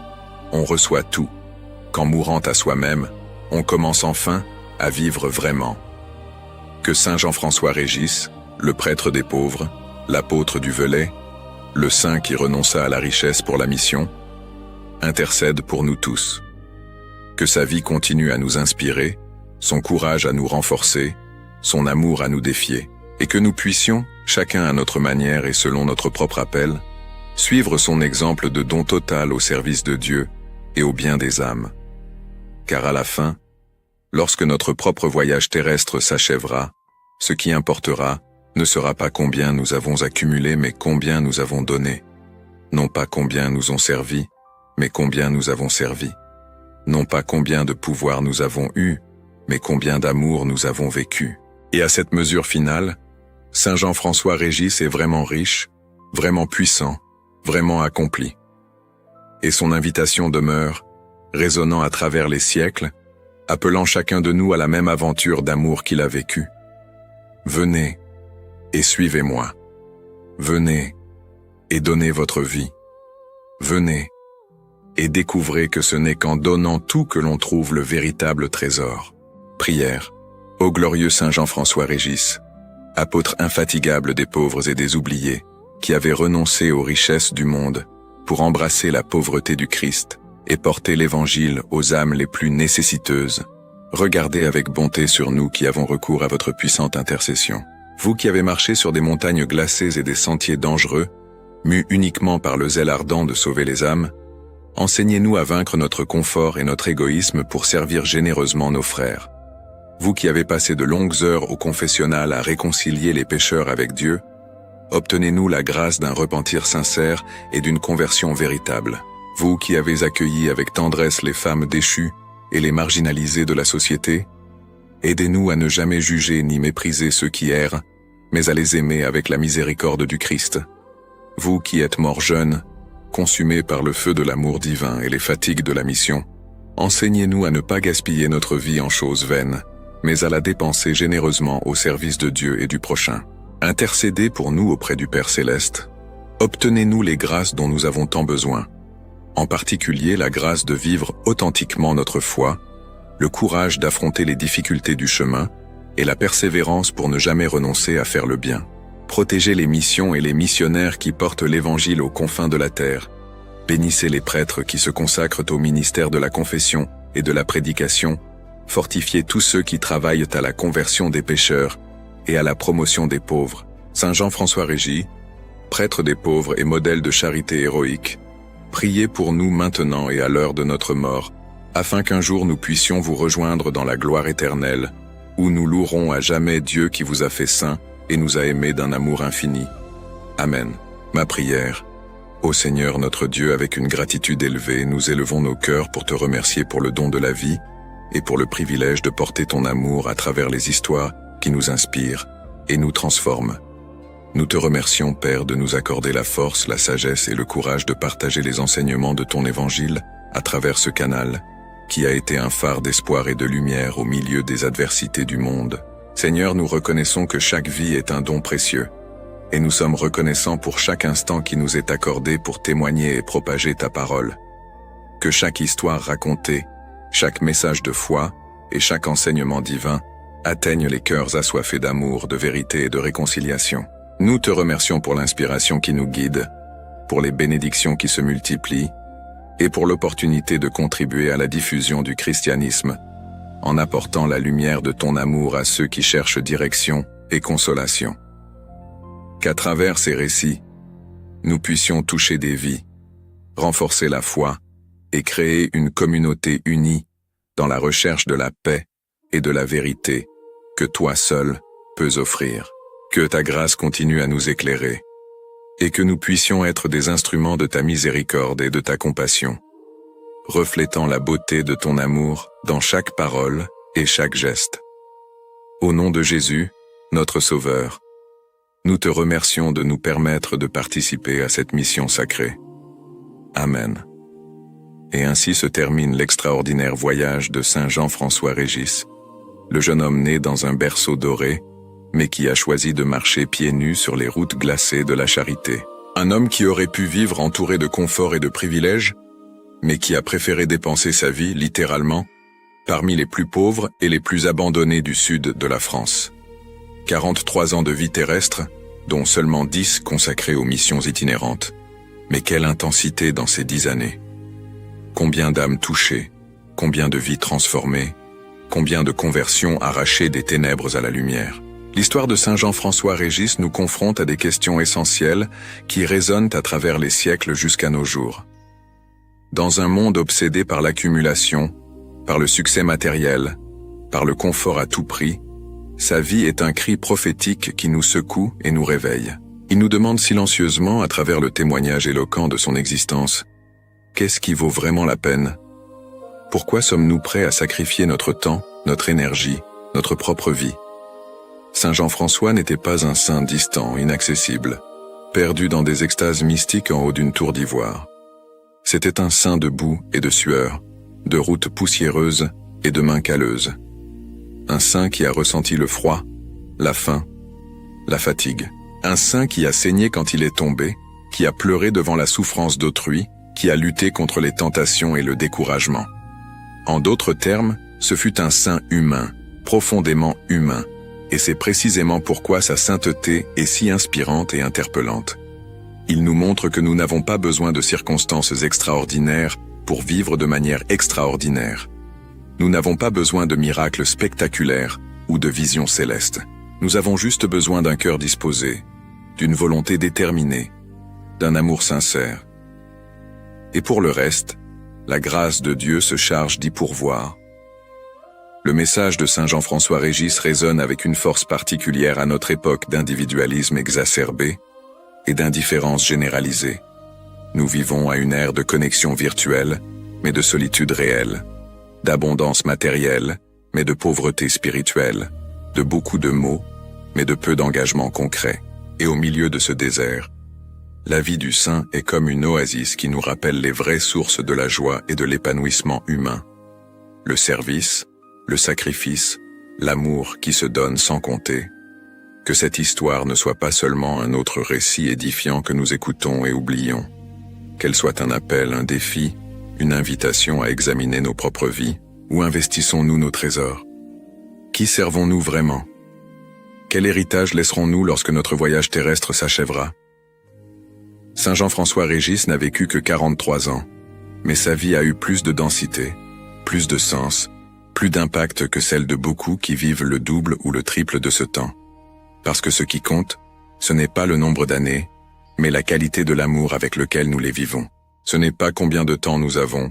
on reçoit tout. Qu'en mourant à soi-même, on commence enfin à vivre vraiment. Que Saint Jean-François Régis, le prêtre des pauvres, l'apôtre du Velay, le saint qui renonça à la richesse pour la mission, intercède pour nous tous. Que sa vie continue à nous inspirer, son courage à nous renforcer, son amour à nous défier, et que nous puissions, chacun à notre manière et selon notre propre appel, suivre son exemple de don total au service de Dieu et au bien des âmes. Car à la fin, lorsque notre propre voyage terrestre s'achèvera, ce qui importera ne sera pas combien nous avons accumulé, mais combien nous avons donné. Non pas combien nous ont servi, mais combien nous avons servi. Non pas combien de pouvoir nous avons eu, mais combien d'amour nous avons vécu. Et à cette mesure finale, Saint Jean-François Régis est vraiment riche, vraiment puissant, vraiment accompli. Et son invitation demeure, résonnant à travers les siècles, appelant chacun de nous à la même aventure d'amour qu'il a vécue. Venez et suivez-moi. Venez et donnez votre vie. Venez et découvrez que ce n'est qu'en donnant tout que l'on trouve le véritable trésor. Prière. Ô glorieux Saint Jean-François Régis, apôtre infatigable des pauvres et des oubliés, qui avait renoncé aux richesses du monde pour embrasser la pauvreté du Christ et porter l'Évangile aux âmes les plus nécessiteuses, regardez avec bonté sur nous qui avons recours à votre puissante intercession. Vous qui avez marché sur des montagnes glacées et des sentiers dangereux, mus uniquement par le zèle ardent de sauver les âmes, enseignez-nous à vaincre notre confort et notre égoïsme pour servir généreusement nos frères. Vous qui avez passé de longues heures au confessionnal à réconcilier les pécheurs avec Dieu, obtenez-nous la grâce d'un repentir sincère et d'une conversion véritable. Vous qui avez accueilli avec tendresse les femmes déchues et les marginalisés de la société, aidez-nous à ne jamais juger ni mépriser ceux qui errent, mais à les aimer avec la miséricorde du Christ. Vous qui êtes morts jeunes, consumés par le feu de l'amour divin et les fatigues de la mission, enseignez-nous à ne pas gaspiller notre vie en choses vaines, mais à la dépenser généreusement au service de Dieu et du prochain. Intercédez pour nous auprès du Père Céleste. Obtenez-nous les grâces dont nous avons tant besoin, en particulier la grâce de vivre authentiquement notre foi, le courage d'affronter les difficultés du chemin et la persévérance pour ne jamais renoncer à faire le bien. Protégez les missions et les missionnaires qui portent l'Évangile aux confins de la terre. Bénissez les prêtres qui se consacrent au ministère de la confession et de la prédication. Fortifiez tous ceux qui travaillent à la conversion des pécheurs et à la promotion des pauvres. Saint Jean-François Régis, prêtre des pauvres et modèle de charité héroïque, priez pour nous maintenant et à l'heure de notre mort, afin qu'un jour nous puissions vous rejoindre dans la gloire éternelle, où nous louerons à jamais Dieu qui vous a fait saint et nous a aimés d'un amour infini. Amen. Ma prière. Ô Seigneur notre Dieu, avec une gratitude élevée, nous élevons nos cœurs pour te remercier pour le don de la vie et pour le privilège de porter ton amour à travers les histoires qui nous inspirent et nous transforment. Nous te remercions, Père, de nous accorder la force, la sagesse et le courage de partager les enseignements de ton Évangile à travers ce canal, qui a été un phare d'espoir et de lumière au milieu des adversités du monde. Seigneur, nous reconnaissons que chaque vie est un don précieux, et nous sommes reconnaissants pour chaque instant qui nous est accordé pour témoigner et propager ta parole. Que chaque histoire racontée, chaque message de foi et chaque enseignement divin atteignent les cœurs assoiffés d'amour, de vérité et de réconciliation. Nous te remercions pour l'inspiration qui nous guide, pour les bénédictions qui se multiplient, et pour l'opportunité de contribuer à la diffusion du christianisme, en apportant la lumière de ton amour à ceux qui cherchent direction et consolation. Qu'à travers ces récits, nous puissions toucher des vies, renforcer la foi et créer une communauté unie dans la recherche de la paix et de la vérité que toi seul peux offrir. Que ta grâce continue à nous éclairer, et que nous puissions être des instruments de ta miséricorde et de ta compassion, reflétant la beauté de ton amour dans chaque parole et chaque geste. Au nom de Jésus, notre Sauveur, nous te remercions de nous permettre de participer à cette mission sacrée. Amen. Et ainsi se termine l'extraordinaire voyage de Saint Jean-François Régis, le jeune homme né dans un berceau doré, mais qui a choisi de marcher pieds nus sur les routes glacées de la charité. Un homme qui aurait pu vivre entouré de confort et de privilèges, mais qui a préféré dépenser sa vie, littéralement, parmi les plus pauvres et les plus abandonnés du sud de la France. 43 ans de vie terrestre, dont seulement 10 consacrés aux missions itinérantes. Mais quelle intensité dans ces 10 années! Combien d'âmes touchées, combien de vies transformées, combien de conversions arrachées des ténèbres à la lumière. L'histoire de Saint Jean-François Régis nous confronte à des questions essentielles qui résonnent à travers les siècles jusqu'à nos jours. Dans un monde obsédé par l'accumulation, par le succès matériel, par le confort à tout prix, sa vie est un cri prophétique qui nous secoue et nous réveille. Il nous demande silencieusement, à travers le témoignage éloquent de son existence, qu'est-ce qui vaut vraiment la peine? Pourquoi sommes-nous prêts à sacrifier notre temps, notre énergie, notre propre vie? Saint Jean-François n'était pas un saint distant, inaccessible, perdu dans des extases mystiques en haut d'une tour d'ivoire. C'était un saint de boue et de sueur, de routes poussiéreuses et de mains calleuses. Un saint qui a ressenti le froid, la faim, la fatigue. Un saint qui a saigné quand il est tombé, qui a pleuré devant la souffrance d'autrui, qui a lutté contre les tentations et le découragement. En d'autres termes, ce fut un saint humain, profondément humain, et c'est précisément pourquoi sa sainteté est si inspirante et interpellante. Il nous montre que nous n'avons pas besoin de circonstances extraordinaires pour vivre de manière extraordinaire. Nous n'avons pas besoin de miracles spectaculaires ou de visions célestes. Nous avons juste besoin d'un cœur disposé, d'une volonté déterminée, d'un amour sincère. Et pour le reste, la grâce de Dieu se charge d'y pourvoir. Le message de Saint Jean-François Régis résonne avec une force particulière à notre époque d'individualisme exacerbé et d'indifférence généralisée. Nous vivons à une ère de connexion virtuelle, mais de solitude réelle, d'abondance matérielle, mais de pauvreté spirituelle, de beaucoup de mots, mais de peu d'engagement concret. Et au milieu de ce désert, la vie du saint est comme une oasis qui nous rappelle les vraies sources de la joie et de l'épanouissement humain. Le service, le sacrifice, l'amour qui se donne sans compter. Que cette histoire ne soit pas seulement un autre récit édifiant que nous écoutons et oublions. Qu'elle soit un appel, un défi, une invitation à examiner nos propres vies. Où investissons-nous nos trésors? Qui servons-nous vraiment? Quel héritage laisserons-nous lorsque notre voyage terrestre s'achèvera? Saint Jean-François Régis n'a vécu que 43 ans, mais sa vie a eu plus de densité, plus de sens, plus d'impact que celle de beaucoup qui vivent le double ou le triple de ce temps. Parce que ce qui compte, ce n'est pas le nombre d'années, mais la qualité de l'amour avec lequel nous les vivons. Ce n'est pas combien de temps nous avons,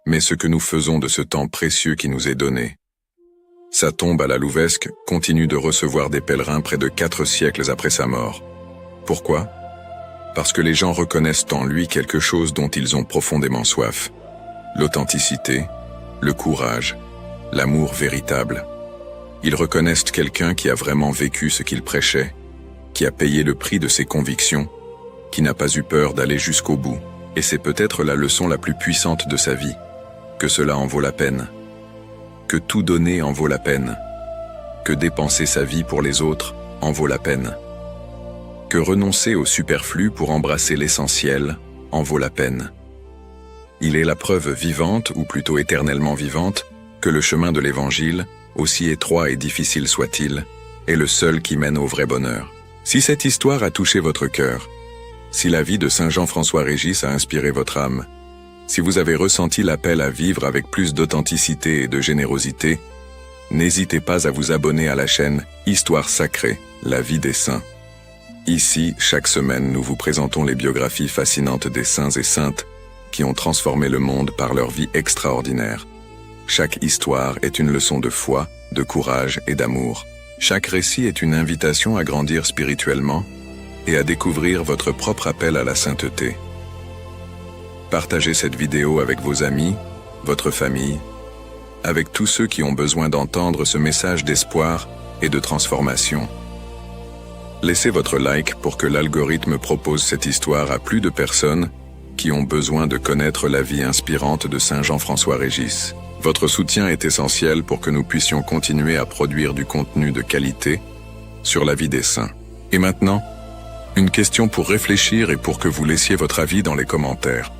mais ce que nous faisons de ce temps précieux qui nous est donné. Sa tombe à la Louvesque continue de recevoir des pèlerins près de 4 siècles après sa mort. Pourquoi? Parce que les gens reconnaissent en lui quelque chose dont ils ont profondément soif. L'authenticité, le courage, l'amour véritable. Ils reconnaissent quelqu'un qui a vraiment vécu ce qu'il prêchait, qui a payé le prix de ses convictions, qui n'a pas eu peur d'aller jusqu'au bout. Et c'est peut-être la leçon la plus puissante de sa vie, que cela en vaut la peine. Que tout donner en vaut la peine. Que dépenser sa vie pour les autres en vaut la peine. Que renoncer au superflu pour embrasser l'essentiel en vaut la peine. Il est la preuve vivante, ou plutôt éternellement vivante, que le chemin de l'Évangile, aussi étroit et difficile soit-il, est le seul qui mène au vrai bonheur. Si cette histoire a touché votre cœur, si la vie de Saint Jean-François Régis a inspiré votre âme, si vous avez ressenti l'appel à vivre avec plus d'authenticité et de générosité, n'hésitez pas à vous abonner à la chaîne Histoire sacrée, la vie des saints. Ici, chaque semaine, nous vous présentons les biographies fascinantes des saints et saintes qui ont transformé le monde par leur vie extraordinaire. Chaque histoire est une leçon de foi, de courage et d'amour. Chaque récit est une invitation à grandir spirituellement et à découvrir votre propre appel à la sainteté. Partagez cette vidéo avec vos amis, votre famille, avec tous ceux qui ont besoin d'entendre ce message d'espoir et de transformation. Laissez votre like pour que l'algorithme propose cette histoire à plus de personnes qui ont besoin de connaître la vie inspirante de Saint Jean-François Régis. Votre soutien est essentiel pour que nous puissions continuer à produire du contenu de qualité sur la vie des saints. Et maintenant, une question pour réfléchir et pour que vous laissiez votre avis dans les commentaires.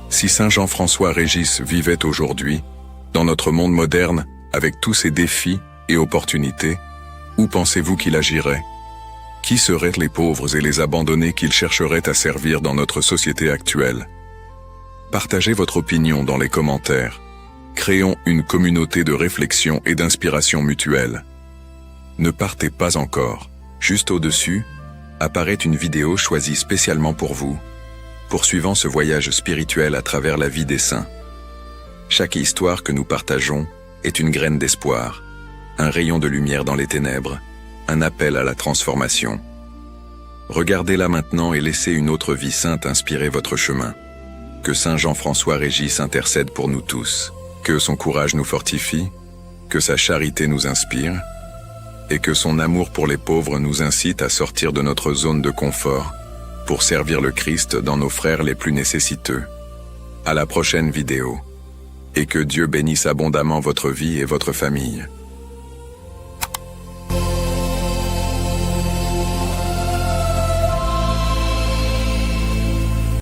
Si Saint Jean-François Régis vivait aujourd'hui, dans notre monde moderne, avec tous ses défis et opportunités, où pensez-vous qu'il agirait? Qui seraient les pauvres et les abandonnés qu'il chercherait à servir dans notre société actuelle? Partagez votre opinion dans les commentaires. Créons une communauté de réflexion et d'inspiration mutuelle. Ne partez pas encore. Juste au-dessus, apparaît une vidéo choisie spécialement pour vous, poursuivant ce voyage spirituel à travers la vie des saints. Chaque histoire que nous partageons est une graine d'espoir, un rayon de lumière dans les ténèbres, un appel à la transformation. Regardez-la maintenant et laissez une autre vie sainte inspirer votre chemin. Que Saint Jean-François Régis intercède pour nous tous. Que son courage nous fortifie, que sa charité nous inspire, et que son amour pour les pauvres nous incite à sortir de notre zone de confort pour servir le Christ dans nos frères les plus nécessiteux. À la prochaine vidéo. et que Dieu bénisse abondamment votre vie et votre famille.